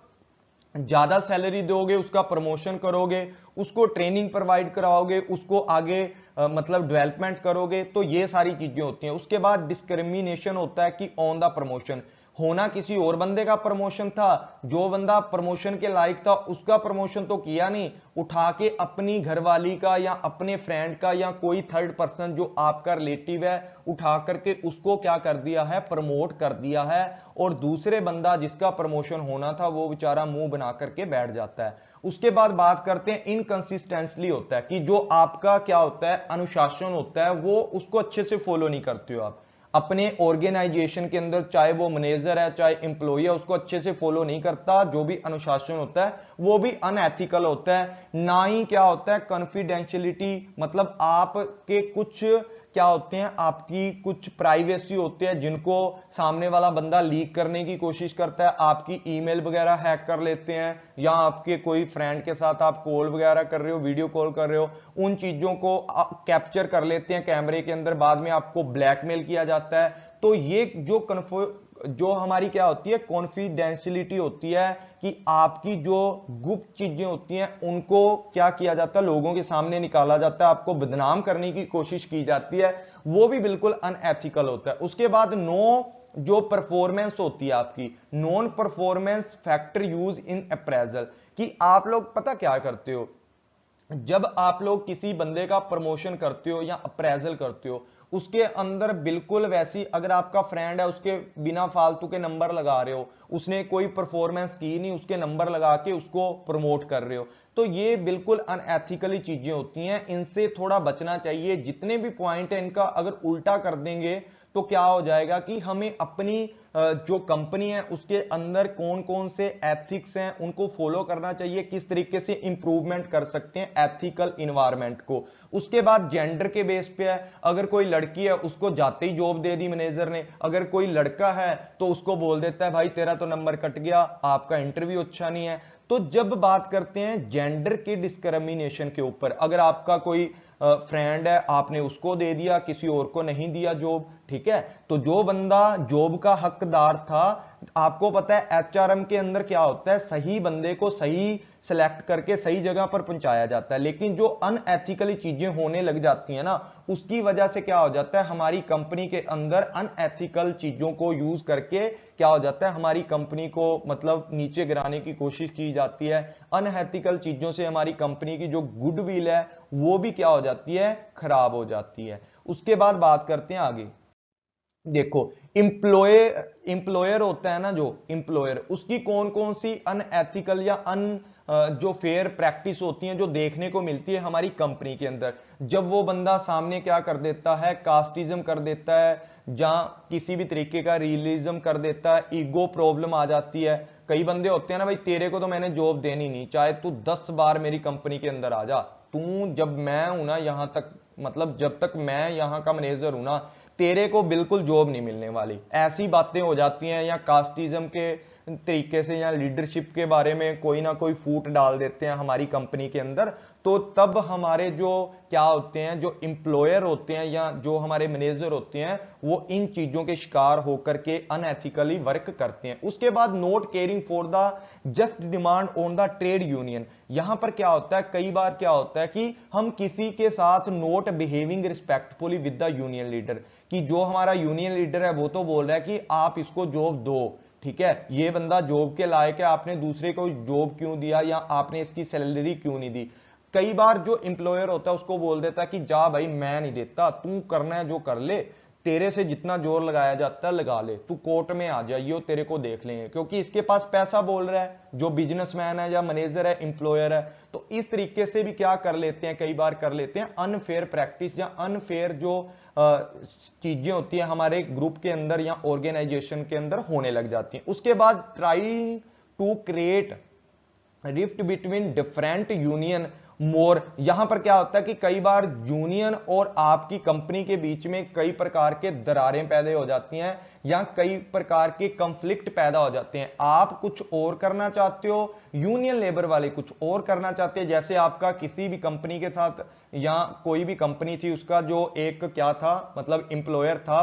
ज्यादा सैलरी दोगे, उसका प्रमोशन करोगे, उसको ट्रेनिंग प्रोवाइड कराओगे, उसको आगे मतलब डेवलपमेंट करोगे। तो ये सारी चीजें होती हैं। उसके बाद डिस्क्रिमिनेशन होता है कि ऑन द प्रमोशन, होना किसी और बंदे का प्रमोशन था, जो बंदा प्रमोशन के लायक था उसका प्रमोशन तो किया नहीं, उठा के अपनी घरवाली का या अपने फ्रेंड का या कोई थर्ड पर्सन जो आपका रिलेटिव है, उठा करके उसको क्या कर दिया है, प्रमोट कर दिया है। और दूसरे बंदा जिसका प्रमोशन होना था वो बेचारा मुंह बना करके बैठ जाता है। उसके बाद बात करते हैं इनकंसिस्टेंटली होता है कि जो आपका क्या होता है, अनुशासन होता है, वो उसको अच्छे से फॉलो नहीं करते हो आप अपने ऑर्गेनाइजेशन के अंदर, चाहे वो मैनेजर है चाहे एम्प्लॉय है, उसको अच्छे से फॉलो नहीं करता। जो भी अनुशासन होता है वो भी अनएथिकल होता है। ना ही क्या होता है कॉन्फिडेंशियलिटी, मतलब आपके कुछ क्या होते हैं, आपकी कुछ प्राइवेसी होते हैं जिनको सामने वाला बंदा लीक करने की कोशिश करता है। आपकी ईमेल वगैरह हैक कर लेते हैं, या आपके कोई फ्रेंड के साथ आप कॉल वगैरह कर रहे हो, वीडियो कॉल कर रहे हो, उन चीजों को कैप्चर कर लेते हैं कैमरे के अंदर, बाद में आपको ब्लैकमेल किया जाता है। तो ये जो जो हमारी क्या होती है, कॉन्फिडेंशियलिटी होती है, कि आपकी जो गुप्त चीजें होती हैं उनको क्या किया जाता है, लोगों के सामने निकाला जाता है, आपको बदनाम करने की कोशिश की जाती है, वो भी बिल्कुल अनएथिकल होता है। उसके बाद नो जो परफॉर्मेंस होती है आपकी, non performance factor use in appraisal, कि आप लोग पता क्या करते हो, जब आप लोग किसी बंदे का प्रमोशन करते हो या अप्रेजल करते हो, उसके अंदर बिल्कुल वैसी, अगर आपका फ्रेंड है उसके बिना फालतू के नंबर लगा रहे हो, उसने कोई परफॉर्मेंस की नहीं, उसके नंबर लगा के उसको प्रमोट कर रहे हो, तो ये बिल्कुल अनएथिकली चीजें होती हैं, इनसे थोड़ा बचना चाहिए। जितने भी पॉइंट है इनका अगर उल्टा कर देंगे तो क्या हो जाएगा कि हमें अपनी जो कंपनी है उसके अंदर कौन कौन से एथिक्स हैं उनको फॉलो करना चाहिए, किस तरीके से इंप्रूवमेंट कर सकते हैं एथिकल इन्वायरमेंट को। उसके बाद जेंडर के बेस पे है, अगर कोई लड़की है उसको जाते ही जॉब दे दी मैनेजर ने, अगर कोई लड़का है तो उसको बोल देता है भाई तेरा तो नंबर कट गया, आपका इंटरव्यू अच्छा नहीं है। तो जब बात करते हैं जेंडर के डिस्क्रिमिनेशन के ऊपर, अगर आपका कोई फ्रेंड है, आपने उसको दे दिया, किसी और को नहीं दिया जॉब, ठीक है, तो जो बंदा जॉब का हकदार था, आपको पता है एचआरएम के अंदर क्या होता है, सही बंदे को सही सिलेक्ट करके सही जगह पर पहुंचाया जाता है। लेकिन जो अनएथिकली चीजें होने लग जाती है ना, उसकी वजह से क्या हो जाता है, हमारी कंपनी के अंदर अनएथिकल चीजों को यूज करके क्या हो जाता है, हमारी कंपनी को मतलब नीचे गिराने की कोशिश की जाती है। अनएथिकल चीजों से हमारी कंपनी की जो गुडविल है वो भी क्या हो जाती है, खराब हो जाती है। उसके बाद बात करते हैं आगे। देखो इंप्लॉयर होता है ना, जो इंप्लॉयर, उसकी कौन कौन सी अनएथिकल या जो फेयर प्रैक्टिस होती हैं जो देखने को मिलती है हमारी कंपनी के अंदर। जब वो बंदा सामने क्या कर देता है, कास्टिज्म कर देता है, जहां किसी भी तरीके का रियलिज्म कर देता है, ईगो प्रॉब्लम आ जाती है। कई बंदे होते हैं ना, भाई तेरे को तो मैंने जॉब देनी नहीं, चाहे तू 10 बार मेरी कंपनी के अंदर आ जा, तू जब मैं हूं ना यहां तक, मतलब जब तक मैं यहां का मैनेजर हूं ना, तेरे को बिल्कुल जॉब नहीं मिलने वाली। ऐसी बातें हो जाती हैं, या कास्टिज्म के तरीके से या लीडरशिप के बारे में कोई ना कोई फूट डाल देते हैं हमारी कंपनी के अंदर। तो तब हमारे जो क्या होते हैं, जो एम्प्लॉयर होते हैं या जो हमारे मैनेजर होते हैं, वो इन चीजों के शिकार होकर के अनएथिकली वर्क करते हैं। उसके बाद not caring for the just demand on the trade union. यहां पर क्या होता है, कई बार क्या होता है कि हम किसी के साथ not behaving respectfully with the union leader, कि जो हमारा यूनियन लीडर है वो तो बोल रहा है कि आप इसको जॉब दो, ठीक है, ये बंदा जॉब के लायक है, आपने दूसरे को जॉब क्यों दिया, या आपने इसकी सैलरी क्यों नहीं दी। कई बार जो एम्प्लॉयर होता है उसको बोल देता है कि जा भाई मैं नहीं देता, तू करना है जो कर ले, तेरे से जितना जोर लगाया जाता है लगा ले, तू कोर्ट में आ जाइयो, तेरे को देख लेंगे, क्योंकि इसके पास पैसा बोल रहा है, जो बिजनेसमैन है या मैनेजर है, एम्प्लॉयर है। तो इस तरीके से भी क्या कर लेते हैं, कई बार कर लेते हैं अनफेयर प्रैक्टिस या अनफेयर जो चीजें होती हैं हमारे ग्रुप के अंदर या ऑर्गेनाइजेशन के अंदर होने लग जाती हैं। उसके बाद trying to create rift between different union more. यहां पर क्या होता है कि कई बार यूनियन और आपकी कंपनी के बीच में कई प्रकार के दरारें पैदा हो जाती हैं, या कई प्रकार के कंफ्लिक्ट पैदा हो जाते हैं। आप कुछ और करना चाहते हो, यूनियन लेबर वाले कुछ और करना चाहते हैं। जैसे आपका किसी भी कंपनी के साथ, या कोई भी कंपनी थी, उसका जो एक क्या था, मतलब एम्प्लॉयर था,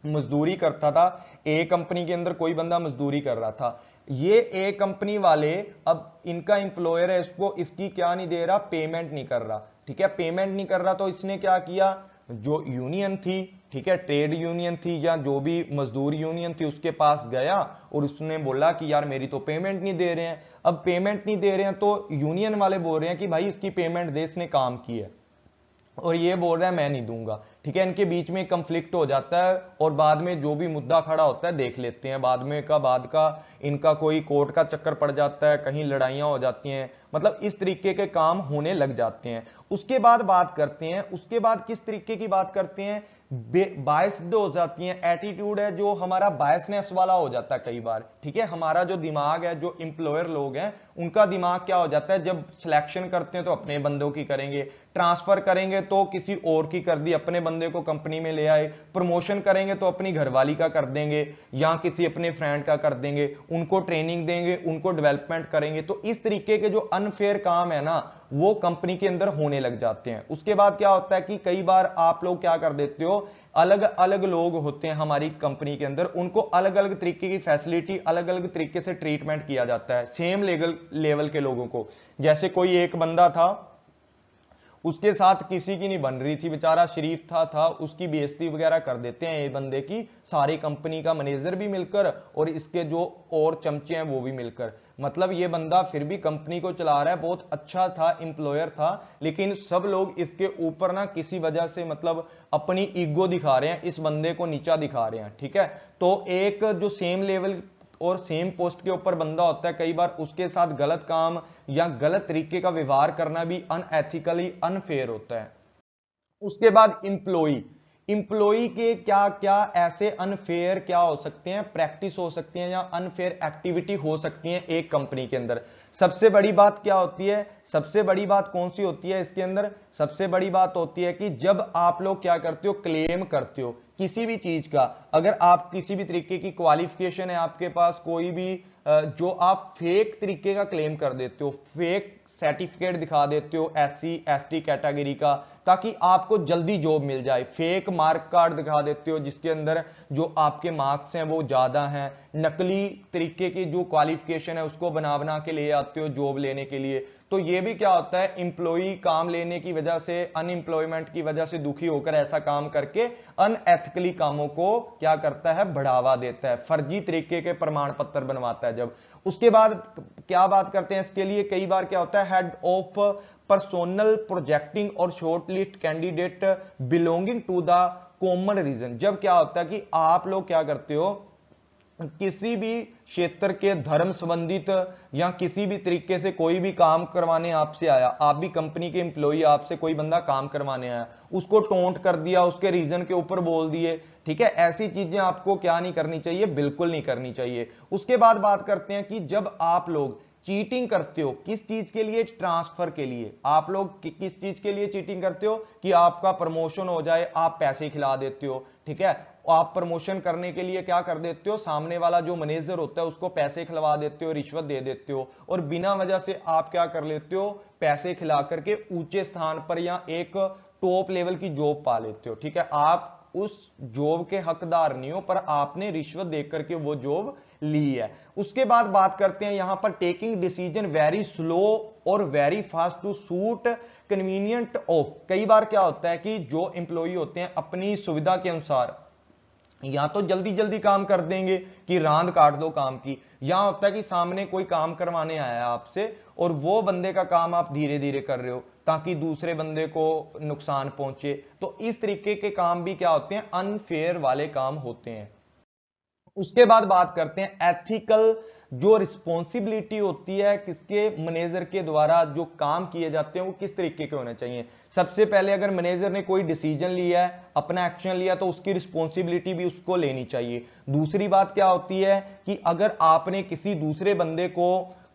मजदूरी करता था, ए कंपनी के अंदर कोई बंदा मजदूरी कर रहा था, ये ए कंपनी वाले अब इनका एम्प्लॉयर है, इसको इसकी क्या नहीं दे रहा, पेमेंट नहीं कर रहा, ठीक है, पेमेंट नहीं कर रहा, तो इसने क्या किया, जो यूनियन थी, ठीक है, ट्रेड यूनियन थी या जो भी मजदूर यूनियन थी, उसके पास गया और उसने बोला कि यार मेरी तो पेमेंट नहीं दे रहे हैं। अब पेमेंट नहीं दे रहे हैं तो यूनियन वाले बोल रहे हैं कि भाई इसकी पेमेंट दे, इसने काम किया, और ये बोल रहा है मैं नहीं दूंगा, ठीक है, इनके बीच में कंफ्लिक्ट हो जाता है, और बाद में जो भी मुद्दा खड़ा होता है देख लेते हैं, बाद का इनका कोई कोर्ट का चक्कर पड़ जाता है, कहीं लड़ाइयां हो जाती हैं, मतलब इस तरीके के काम होने लग जाते हैं। उसके बाद बात करते हैं, उसके बाद किस तरीके की बात करते हैं, बायस्ड हो जाती है, एटीट्यूड है जो हमारा बायसनेस वाला हो जाता है कई बार, ठीक है, हमारा जो दिमाग है, जो एम्प्लॉयर लोग हैं उनका दिमाग क्या हो जाता है, जब सिलेक्शन करते हैं तो अपने बंदों की करेंगे, ट्रांसफर करेंगे तो किसी और की कर दी, अपने बंदे को कंपनी में ले आए, प्रमोशन करेंगे तो अपनी घरवाली का कर देंगे या किसी अपने फ्रेंड का कर देंगे, उनको ट्रेनिंग देंगे, उनको डेवलपमेंट करेंगे। तो इस तरीके के जो अनफेयर काम है ना, वो कंपनी के अंदर होने लग जाते हैं। उसके बाद क्या होता है कि कई बार आप लोग क्या कर देते हो, अलग अलग लोग होते हैं हमारी कंपनी के अंदर, उनको अलग अलग तरीके की फैसिलिटी, अलग अलग तरीके से ट्रीटमेंट किया जाता है सेम लेवल के लोगों को। जैसे कोई एक बंदा था, उसके साथ किसी की नहीं बन रही थी, बेचारा शरीफ था उसकी बेइज्जती वगैरह कर देते हैं ये बंदे की सारी कंपनी का मैनेजर भी मिलकर और इसके जो और चमचे हैं वो भी मिलकर। मतलब ये बंदा फिर भी कंपनी को चला रहा है, बहुत अच्छा था, एम्प्लॉयर था, लेकिन सब लोग इसके ऊपर ना किसी वजह से मतलब अपनी ईगो दिखा रहे हैं, इस बंदे को नीचा दिखा रहे हैं, ठीक है। तो एक जो सेम लेवल और सेम पोस्ट के ऊपर बंदा होता है, कई बार उसके साथ गलत काम या गलत तरीके का व्यवहार करना भी अनएथिकली अनफेयर होता है। उसके बाद इंप्लॉई के क्या क्या ऐसे अनफेयर क्या हो सकते हैं, प्रैक्टिस हो सकती है या अनफेयर एक्टिविटी हो सकती है एक कंपनी के अंदर। सबसे बड़ी बात क्या होती है, सबसे बड़ी बात कौन सी होती है इसके अंदर, सबसे बड़ी बात होती है कि जब आप लोग क्या करते हो, क्लेम करते हो किसी भी चीज का, अगर आप किसी भी तरीके की क्वालिफिकेशन है आपके पास, कोई भी जो आप फेक तरीके का क्लेम कर देते हो, फेक सर्टिफिकेट दिखा देते हो SC ST कैटेगरी का ताकि आपको जल्दी जॉब मिल जाए, फेक मार्क कार्ड दिखा देते हो जिसके अंदर जो आपके मार्क्स हैं वो ज्यादा हैं, नकली तरीके की जो क्वालिफिकेशन है उसको बना बना के ले आते हो जॉब लेने के लिए। तो ये भी क्या होता है, इंप्लॉई काम लेने की वजह से, अनएम्प्लॉयमेंट की वजह से दुखी होकर ऐसा काम करके अनएथिकली कामों को क्या करता है, बढ़ावा देता है, फर्जी तरीके के प्रमाण पत्र बनवाता है जब। उसके बाद क्या बात करते हैं इसके लिए, कई बार क्या होता है, हेड ऑफ पर्सोनल प्रोजेक्टिंग और short list candidate belonging to the common region. जब क्या होता है कि आप लोग क्या करते हो, किसी भी क्षेत्र के धर्म संबंधित या किसी भी तरीके से कोई भी काम करवाने आपसे आया, आप भी कंपनी के एम्प्लॉई, आपसे कोई बंदा काम करवाने आया, उसको टोंट कर दिया, उसके रीजन के ऊपर बोल दिए, ठीक है। ऐसी चीजें आपको क्या नहीं करनी चाहिए, बिल्कुल नहीं करनी चाहिए। उसके बाद बात करते हैं कि जब आप लोग चीटिंग करते हो, किस चीज के लिए, ट्रांसफर के लिए, आप लोग किस चीज के लिए चीटिंग करते हो कि आपका प्रमोशन हो जाए, आप पैसे खिला देते हो, ठीक है। आप प्रमोशन करने के लिए क्या कर देते हो, सामने वाला जो मैनेजर होता है उसको पैसे खिलवा देते हो, रिश्वत दे देते हो और बिना वजह से आप क्या कर लेते हो, पैसे खिला करके ऊंचे स्थान पर या एक टॉप लेवल की जॉब पा लेते हो, ठीक है। आप उस जॉब के हकदार नहीं हो पर आपने रिश्वत देकर के वो जॉब ली है। उसके बाद बात करते हैं यहां पर टेकिंग डिसीजन वेरी स्लो और very fast to suit convenient of. कई बार क्या होता है कि जो एम्प्लॉई होते हैं अपनी सुविधा के अनुसार या तो जल्दी जल्दी काम कर देंगे कि रांद काट दो काम की, यहां होता है कि सामने कोई काम करवाने आया है आपसे और वो बंदे का काम आप धीरे धीरे कर रहे हो ताकि दूसरे बंदे को नुकसान पहुंचे। तो इस तरीके के काम भी क्या होते हैं, अनफेयर वाले काम होते हैं। उसके बाद बात करते हैं एथिकल जो रिस्पॉन्सिबिलिटी होती है किसके, मैनेजर के द्वारा जो काम किए जाते हैं वो किस तरीके के होने चाहिए। सबसे पहले अगर मैनेजर ने कोई डिसीजन लिया है, अपना एक्शन लिया, तो उसकी रिस्पॉन्सिबिलिटी भी उसको लेनी चाहिए। दूसरी बात क्या होती है कि अगर आपने किसी दूसरे बंदे को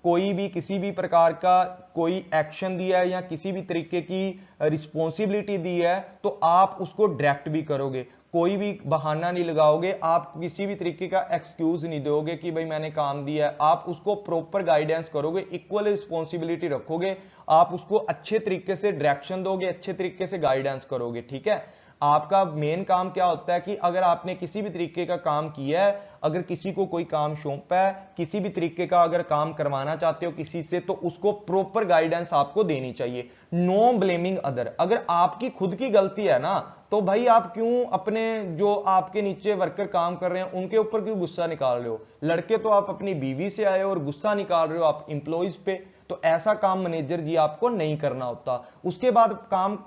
कोई भी किसी भी प्रकार का कोई एक्शन दिया है या किसी भी तरीके की रिस्पॉन्सिबिलिटी दी है तो आप उसको डायरेक्ट भी करोगे, कोई भी बहाना नहीं लगाओगे, आप किसी भी तरीके का एक्सक्यूज नहीं दोगे कि भाई मैंने काम दिया है, आप उसको प्रॉपर गाइडेंस करोगे, इक्वल रिस्पॉन्सिबिलिटी रखोगे, आप उसको अच्छे तरीके से डायरेक्शन दोगे, अच्छे तरीके से गाइडेंस करोगे, ठीक है। आपका मेन काम क्या होता है कि अगर आपने किसी भी तरीके का काम किया है, अगर किसी को कोई काम सौंपा है, किसी भी तरीके का अगर काम करवाना चाहते हो किसी से, तो उसको प्रॉपर गाइडेंस आपको देनी चाहिए। No blaming other. अगर आपकी खुद की गलती है ना तो भाई आप क्यों अपने जो आपके नीचे वर्कर काम कर रहे हैं उनके ऊपर क्यों गुस्सा निकाल रहे हो। लड़के तो आप अपनी बीवी से आए हो और गुस्सा निकाल रहे हो आप इंप्लॉइज पे, तो ऐसा काम मैनेजर जी आपको नहीं करना होता। उसके बाद काम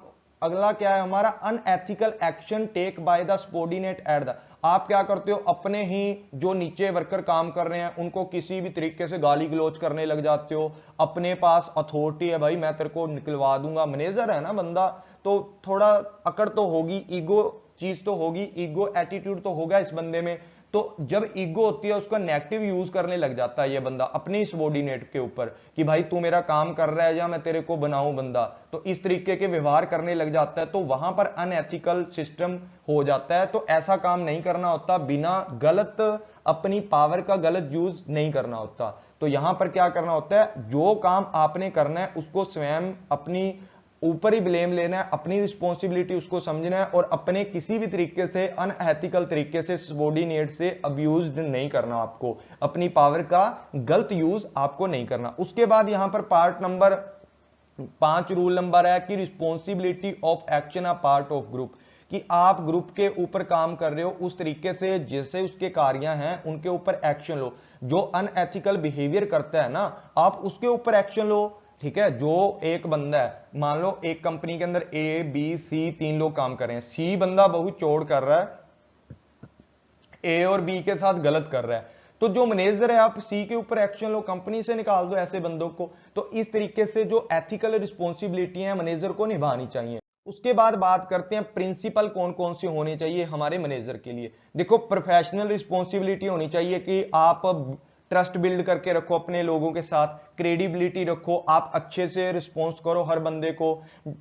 अगला क्या है हमारा, unethical action take by the subordinate at the. आप क्या करते हो, अपने ही जो नीचे वर्कर काम कर रहे हैं उनको किसी भी तरीके से गाली गलौज करने लग जाते हो। अपने पास अथॉरिटी है, भाई मैं तेरे को निकलवा दूंगा, मैनेजर है ना बंदा, तो थोड़ा अकड़ तो होगी, ईगो चीज तो होगी, ईगो एटीट्यूड तो होगा इस बंदे में। तो जब ईगो होती है उसका नेगेटिव यूज करने लग जाता है ये बंदा अपने सबऑर्डिनेट के ऊपर कि भाई तू मेरा काम कर रहा है या मैं तेरे को बनाऊं बंदा, तो इस तरीके के व्यवहार करने लग जाता है, तो वहां पर अनएथिकल सिस्टम हो जाता है। तो ऐसा काम नहीं करना होता, बिना गलत अपनी पावर का गलत यूज नहीं करना होता। तो यहां पर क्या करना होता है, जो काम आपने करना है उसको स्वयं अपनी ऊपर ही ब्लेम लेना है, अपनी रिस्पॉन्सिबिलिटी उसको समझना है और अपने किसी भी तरीके से अनएथिकल तरीके से सबॉर्डिनेट से अब्यूज्ड नहीं करना, आपको अपनी पावर का गलत यूज आपको नहीं करना। उसके बाद यहां पर पार्ट नंबर 5 रूल नंबर है कि responsibility of action a part of group, कि आप ग्रुप के ऊपर काम कर रहे हो उस तरीके से जैसे उसके कार्य हैं उनके ऊपर एक्शन लो। जो अनएथिकल बिहेवियर करता है ना, आप उसके ऊपर एक्शन लो। ठीक है, जो एक बंदा है, मान लो एक कंपनी के अंदर ए बी सी 3 लोग काम कर रहे हैं, सी बंदा बहुत चोड़ कर रहा है, ए और बी के साथ गलत कर रहा है, तो जो मैनेजर है आप सी के ऊपर एक्शन लो, कंपनी से निकाल दो ऐसे बंदों को। तो इस तरीके से जो एथिकल रिस्पॉन्सिबिलिटी है मैनेजर को निभानी चाहिए। उसके बाद बात करते हैं प्रिंसिपल कौन कौन से होने चाहिए हमारे मैनेजर के लिए। देखो, प्रोफेशनल रिस्पॉन्सिबिलिटी होनी चाहिए कि आप ट्रस्ट बिल्ड करके रखो अपने लोगों के साथ, क्रेडिबिलिटी रखो, आप अच्छे से रिस्पॉन्स करो हर बंदे को।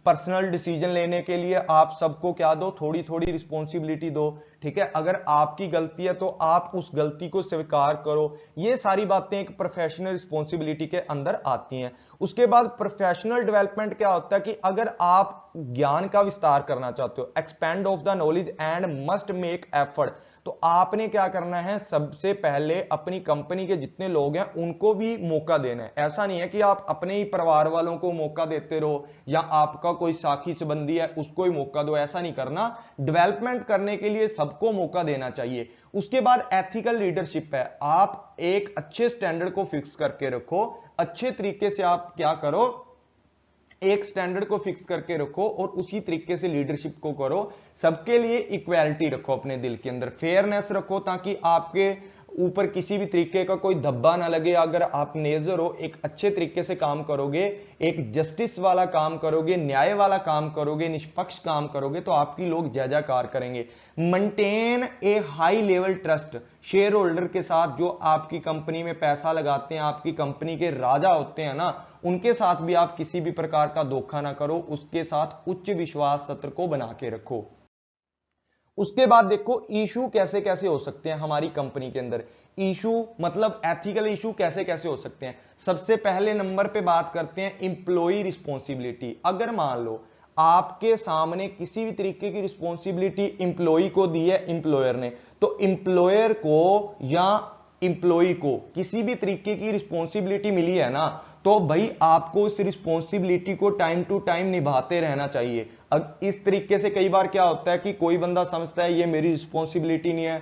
पर्सनल डिसीजन लेने के लिए आप सबको क्या दो, थोड़ी थोड़ी रिस्पॉन्सिबिलिटी दो। ठीक है, अगर आपकी गलती है तो आप उस गलती को स्वीकार करो। ये सारी बातें एक प्रोफेशनल रिस्पॉन्सिबिलिटी के अंदर आती हैं। उसके बाद प्रोफेशनल डेवलपमेंट क्या होता है कि अगर आप ज्ञान का विस्तार करना चाहते हो, expand of the knowledge and must make effort, तो आपने क्या करना है, सबसे पहले अपनी कंपनी के जितने लोग हैं उनको भी मौका देना है। ऐसा नहीं है कि आप अपने ही परिवार वालों को मौका देते रहो या आपका कोई साथी संबंधी है उसको ही मौका दो, ऐसा नहीं करना। डेवलपमेंट करने के लिए सबको मौका देना चाहिए। उसके बाद एथिकल लीडरशिप है, आप एक अच्छे स्टैंडर्ड को फिक्स करके रखो, अच्छे तरीके से आप क्या करो, एक स्टैंडर्ड को फिक्स करके रखो और उसी तरीके से लीडरशिप को करो। सबके लिए इक्वालिटी रखो अपने दिल के अंदर, फेयरनेस रखो ताकि आपके ऊपर किसी भी तरीके का कोई धब्बा ना लगे। अगर आप मैनेजर हो, एक अच्छे तरीके से काम करोगे, एक जस्टिस वाला काम करोगे, न्याय वाला काम करोगे, निष्पक्ष काम करोगे, तो आपकी लोग जय जयकार करेंगे। मेंटेन ए high level trust, share holder के साथ जो आपकी कंपनी में पैसा लगाते हैं, आपकी कंपनी के राजा होते हैं ना, उनके साथ भी आप किसी भी प्रकार का धोखा ना करो, उसके साथ उच्च विश्वास सत्र को बना के रखो। उसके बाद देखो इशू कैसे कैसे हो सकते हैं हमारी कंपनी के अंदर। इशू मतलब एथिकल इशू कैसे कैसे हो सकते हैं। सबसे पहले नंबर पे बात करते हैं इंप्लॉई रिस्पॉन्सिबिलिटी। अगर मान लो आपके सामने किसी भी तरीके की रिस्पॉन्सिबिलिटी इंप्लॉई को दी है एम्प्लॉयर ने, तो इंप्लॉयर को या इंप्लॉई को किसी भी तरीके की रिस्पॉन्सिबिलिटी मिली है ना, तो भाई आपको इस रिस्पॉन्सिबिलिटी को टाइम टू टाइम निभाते रहना चाहिए। अब इस तरीके से कई बार क्या होता है कि कोई बंदा समझता है ये मेरी रिस्पॉन्सिबिलिटी नहीं है,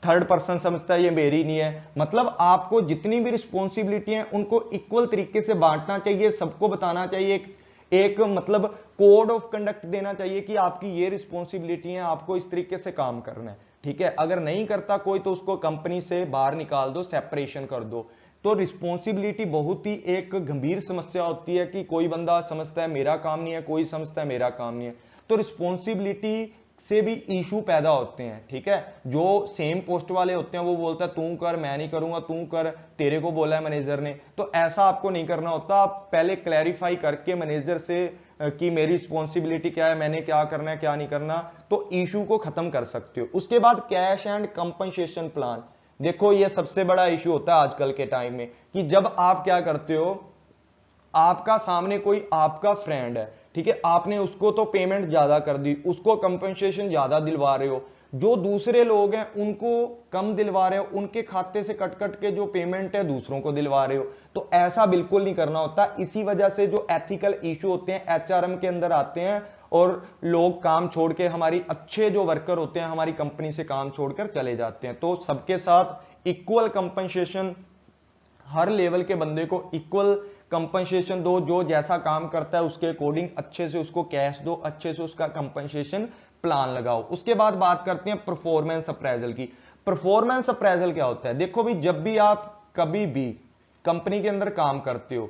थर्ड पर्सन समझता है ये मेरी नहीं है। मतलब आपको जितनी भी रिस्पॉन्सिबिलिटी है उनको इक्वल तरीके से बांटना चाहिए, सबको बताना चाहिए, एक मतलब कोड ऑफ कंडक्ट देना चाहिए कि आपकी ये रिस्पॉन्सिबिलिटी है, आपको इस तरीके से काम करना है। ठीक है, अगर नहीं करता कोई तो उसको कंपनी से बाहर निकाल दो, सेपरेशन कर दो। तो रिस्पॉन्सिबिलिटी बहुत ही एक गंभीर समस्या होती है कि कोई बंदा समझता है मेरा काम नहीं है, कोई समझता है मेरा काम नहीं है, तो रिस्पॉन्सिबिलिटी से भी इशू पैदा होते हैं। ठीक है, जो सेम पोस्ट वाले होते हैं वो बोलता है तू कर, मैं नहीं करूंगा, तू कर, तेरे को बोला है मैनेजर ने। तो ऐसा आपको नहीं करना होता, आप पहले क्लैरिफाई करके मैनेजर से कि मेरी रिस्पॉन्सिबिलिटी क्या है, मैंने क्या करना है क्या नहीं करना, तो इशू को खत्म कर सकते हो। उसके बाद कैश एंड कंपनसेशन प्लान। देखो ये सबसे बड़ा इशू होता है आजकल के टाइम में कि जब आप क्या करते हो, आपका सामने कोई आपका फ्रेंड है, ठीक है, आपने उसको तो पेमेंट ज्यादा कर दी, उसको कंपनसेशन ज्यादा दिलवा रहे हो, जो दूसरे लोग हैं उनको कम दिलवा रहे हो, उनके खाते से कट कट के जो पेमेंट है दूसरों को दिलवा रहे हो। तो ऐसा बिल्कुल नहीं करना होता। इसी वजह से जो एथिकल इशू होते हैं एचआरएम के अंदर आते हैं और लोग काम छोड़ के, हमारी अच्छे जो वर्कर होते हैं हमारी कंपनी से काम छोड़कर चले जाते हैं। तो सबके साथ इक्वल कंपनसेशन, हर लेवल के बंदे को इक्वल कंपनसेशन दो, जो जैसा काम करता है उसके अकॉर्डिंग अच्छे से उसको कैश दो, अच्छे से उसका कंपनसेशन प्लान लगाओ। उसके बाद बात करते हैं परफॉर्मेंस अप्रेजल की। परफॉर्मेंस अप्रेजल क्या होता है? देखो भी, जब भी आप कभी भी कंपनी के अंदर काम करते हो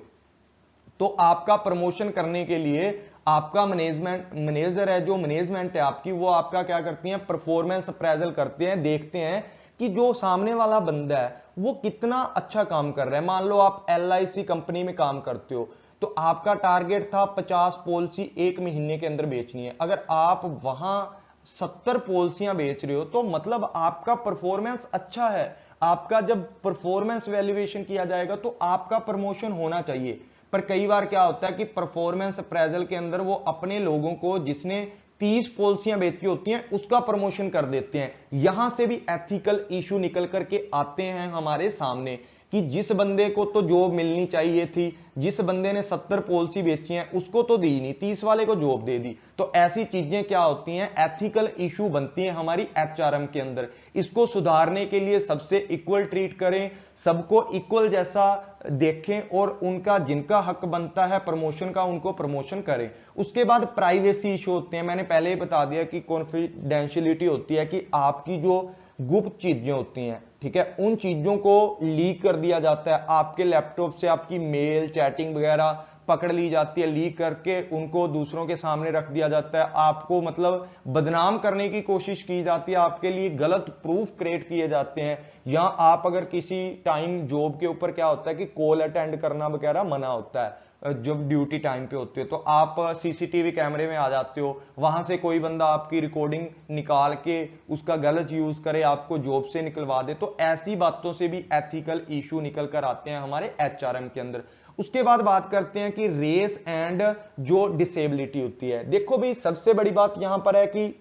तो आपका प्रमोशन करने के लिए आपका मैनेजर है, जो मैनेजमेंट है आपकी, वो आपका क्या करती है, परफॉर्मेंस अप्रेजल करते हैं, देखते हैं कि जो सामने वाला बंदा है वो कितना अच्छा काम कर रहा है। मान लो आप LIC कंपनी में काम करते हो, तो आपका टारगेट था 50 पॉलिसी एक महीने के अंदर बेचनी है। अगर आप वहां 70 पॉलिसियां बेच रहे हो तो मतलब आपका परफॉर्मेंस अच्छा है। आपका जब परफॉर्मेंस वैल्यूएशन किया जाएगा तो आपका प्रमोशन होना चाहिए। पर कई बार क्या होता है कि परफॉर्मेंस अप्रेजल के अंदर वो अपने लोगों को जिसने 30 पॉलिसियां बेची होती हैं उसका प्रमोशन कर देते हैं। यहां से भी एथिकल इशू निकल करके आते हैं हमारे सामने कि जिस बंदे को तो जॉब मिलनी चाहिए थी, जिस बंदे ने 70 पॉलिसी बेची हैं उसको तो दी नहीं, 30 वाले को जॉब दे दी। तो ऐसी चीजें क्या होती हैं, एथिकल इशू बनती हैं हमारी एचआरएम के अंदर। इसको सुधारने के लिए सबसे इक्वल ट्रीट करें, सबको इक्वल जैसा देखें और उनका जिनका हक बनता है प्रमोशन का उनको प्रमोशन करें। उसके बाद प्राइवेसी इशू होते हैं। मैंने पहले ही बता दिया कि कॉन्फिडेंशियलिटी होती है कि आपकी जो गुप्त चीजें होती हैं, ठीक है, उन चीजों को लीक कर दिया जाता है। आपके लैपटॉप से आपकी मेल चैटिंग वगैरह पकड़ ली जाती है, लीक करके उनको दूसरों के सामने रख दिया जाता है। आपको मतलब बदनाम करने की कोशिश की जाती है, आपके लिए गलत प्रूफ क्रिएट किए जाते हैं। या आप अगर किसी टाइम जॉब के ऊपर क्या होता है कि कॉल अटेंड करना वगैरह मना होता है जब ड्यूटी टाइम पे होती है, तो आप सीसीटीवी कैमरे में आ जाते हो, वहां से कोई बंदा आपकी रिकॉर्डिंग निकाल के उसका गलत यूज करे, आपको जॉब से निकलवा दे। तो ऐसी बातों से भी एथिकल इशू निकल कर आते हैं हमारे एचआरएम के अंदर। उसके बाद बात करते हैं कि रेस एंड जो डिसेबिलिटी होती है। देखो भाई, सबसे बड़ी बात यहां पर है कि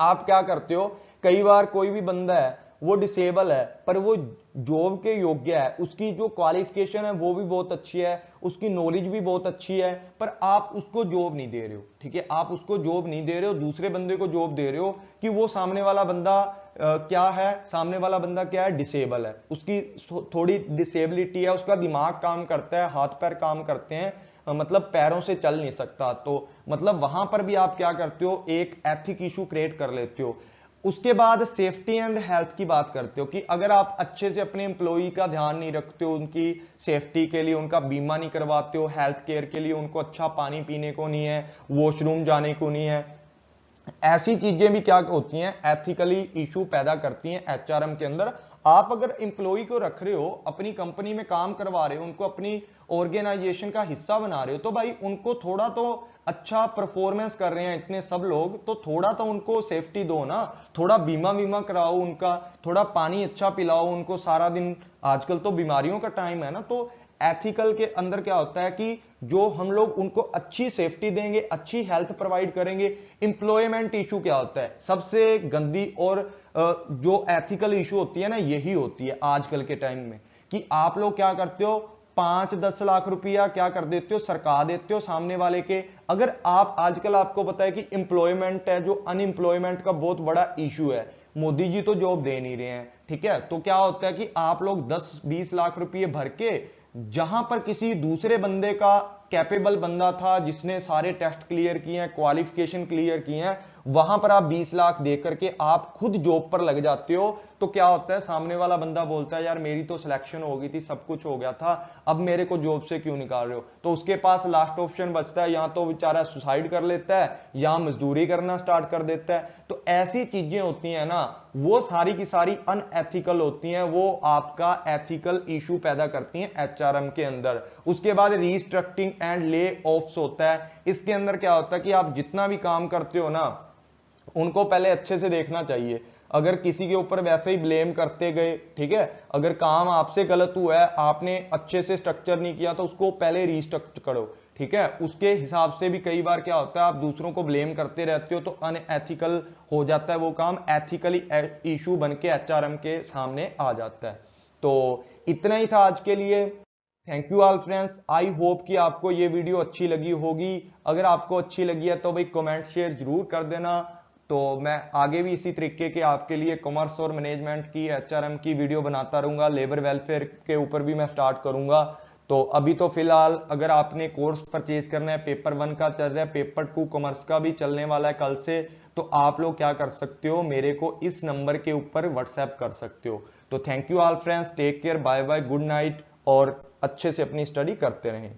आप क्या करते हो, कई बार कोई भी बंदा है वो डिसेबल है पर वो जॉब के योग्य है, उसकी जो क्वालिफिकेशन है वो भी बहुत अच्छी है, उसकी नॉलेज भी बहुत अच्छी है, पर आप उसको जॉब नहीं दे रहे हो। ठीक है, आप उसको जॉब नहीं दे रहे हो, दूसरे बंदे को जॉब दे रहे हो कि वो सामने वाला बंदा क्या है, सामने वाला बंदा क्या है, डिसेबल है, उसकी थोड़ी डिसेबिलिटी है, उसका दिमाग काम करता है, हाथ पैर काम करते हैं, मतलब पैरों से चल नहीं सकता। तो मतलब वहां पर भी आप क्या करते हो, एक एथिक इशू क्रिएट कर लेते हो। उसके बाद सेफ्टी एंड हेल्थ की बात करते हो कि अगर आप अच्छे से अपने एम्प्लॉई का ध्यान नहीं रखते हो, उनकी सेफ्टी के लिए उनका बीमा नहीं करवाते हो, हेल्थ केयर के लिए उनको अच्छा पानी पीने को नहीं है, वॉशरूम जाने को नहीं है, ऐसी चीजें भी क्या होती हैं, एथिकली इशू पैदा करती हैं एचआरएम के अंदर। आप अगर एम्प्लॉई को रख रहे हो, अपनी कंपनी में काम करवा रहे हो, उनको अपनी ऑर्गेनाइजेशन का हिस्सा बना रहे हो, तो भाई उनको थोड़ा तो अच्छा परफॉर्मेंस कर रहे हैं इतने सब लोग, तो थोड़ा तो उनको सेफ्टी दो ना, थोड़ा बीमा बीमा कराओ उनका, थोड़ा पानी अच्छा पिलाओ उनको सारा दिन, आजकल तो बीमारियों का टाइम है ना। तो एथिकल के अंदर क्या होता है कि जो हम लोग उनको अच्छी सेफ्टी देंगे, अच्छी हेल्थ प्रोवाइड करेंगे। एम्प्लॉयमेंट इशू क्या होता है, सबसे गंदी और जो एथिकल इशू होती है ना, यही होती है आजकल के टाइम में कि आप लोग क्या करते हो, 5-10 लाख रुपया क्या कर देते हो, सरका देते हो सामने वाले के। अगर आप आजकल आपको पता है कि एम्प्लॉयमेंट है, जो अनएम्प्लॉयमेंट का बहुत बड़ा इशू है, मोदी जी तो जॉब दे नहीं रहे हैं, ठीक है, तो क्या होता है कि आप लोग 10-20 लाख रुपये भर के, जहां पर किसी दूसरे बंदे का कैपेबल बंदा था जिसने सारे टेस्ट क्लियर किए हैं, क्वालिफिकेशन क्लियर किए हैं, वहां पर आप 20 लाख देकर के आप खुद जॉब पर लग जाते हो। तो क्या होता है, सामने वाला बंदा बोलता है यार मेरी तो सिलेक्शन हो गई थी, सब कुछ हो गया था, अब मेरे को जॉब से क्यों निकाल रहे हो। तो उसके पास लास्ट ऑप्शन बचता है, या तो बेचारा सुसाइड कर लेता है या मजदूरी करना स्टार्ट कर देता है। तो ऐसी चीजें होती हैं ना, वो सारी की सारी अनएथिकल होती हैं, वो आपका एथिकल इशू पैदा करती हैं एचआरएम के अंदर। उसके बाद रीस्ट्रक्चरिंग एंड ले ऑफ्स होता है। इसके अंदर क्या होता है कि आप जितना भी काम करते हो ना, उनको पहले अच्छे से देखना चाहिए। अगर किसी के ऊपर वैसे ही ब्लेम करते गए, ठीक है, अगर काम आपसे गलत हुआ है, आपने अच्छे से स्ट्रक्चर नहीं किया, तो उसको पहले रीस्ट्रक्चर करो, ठीक है। उसके हिसाब से भी कई बार क्या होता है, आप दूसरों को ब्लेम करते रहते हो, तो अनएथिकल हो जाता है वो काम, एथिकली इशू बन के एचआरएम के सामने आ जाता है। तो इतना ही था आज के लिए। Thank you all friends, I hope कि आपको ये वीडियो अच्छी लगी होगी। अगर आपको अच्छी लगी है तो भाई कमेंट शेयर जरूर कर देना। तो मैं आगे भी इसी तरीके के आपके लिए कॉमर्स और मैनेजमेंट की एचआरएम की वीडियो बनाता रहूंगा, लेबर वेलफेयर के ऊपर भी मैं स्टार्ट करूंगा। तो अभी तो फिलहाल अगर आपने कोर्स परचेज करना है, पेपर 1 का चल रहा है, पेपर 2 कॉमर्स का भी चलने वाला है कल से, तो आप लोग क्या कर सकते हो, मेरे को इस नंबर के ऊपर व्हाट्सएप कर सकते हो। तो thank you all friends, take care, bye bye, good night, और अच्छे से अपनी स्टडी करते रहें।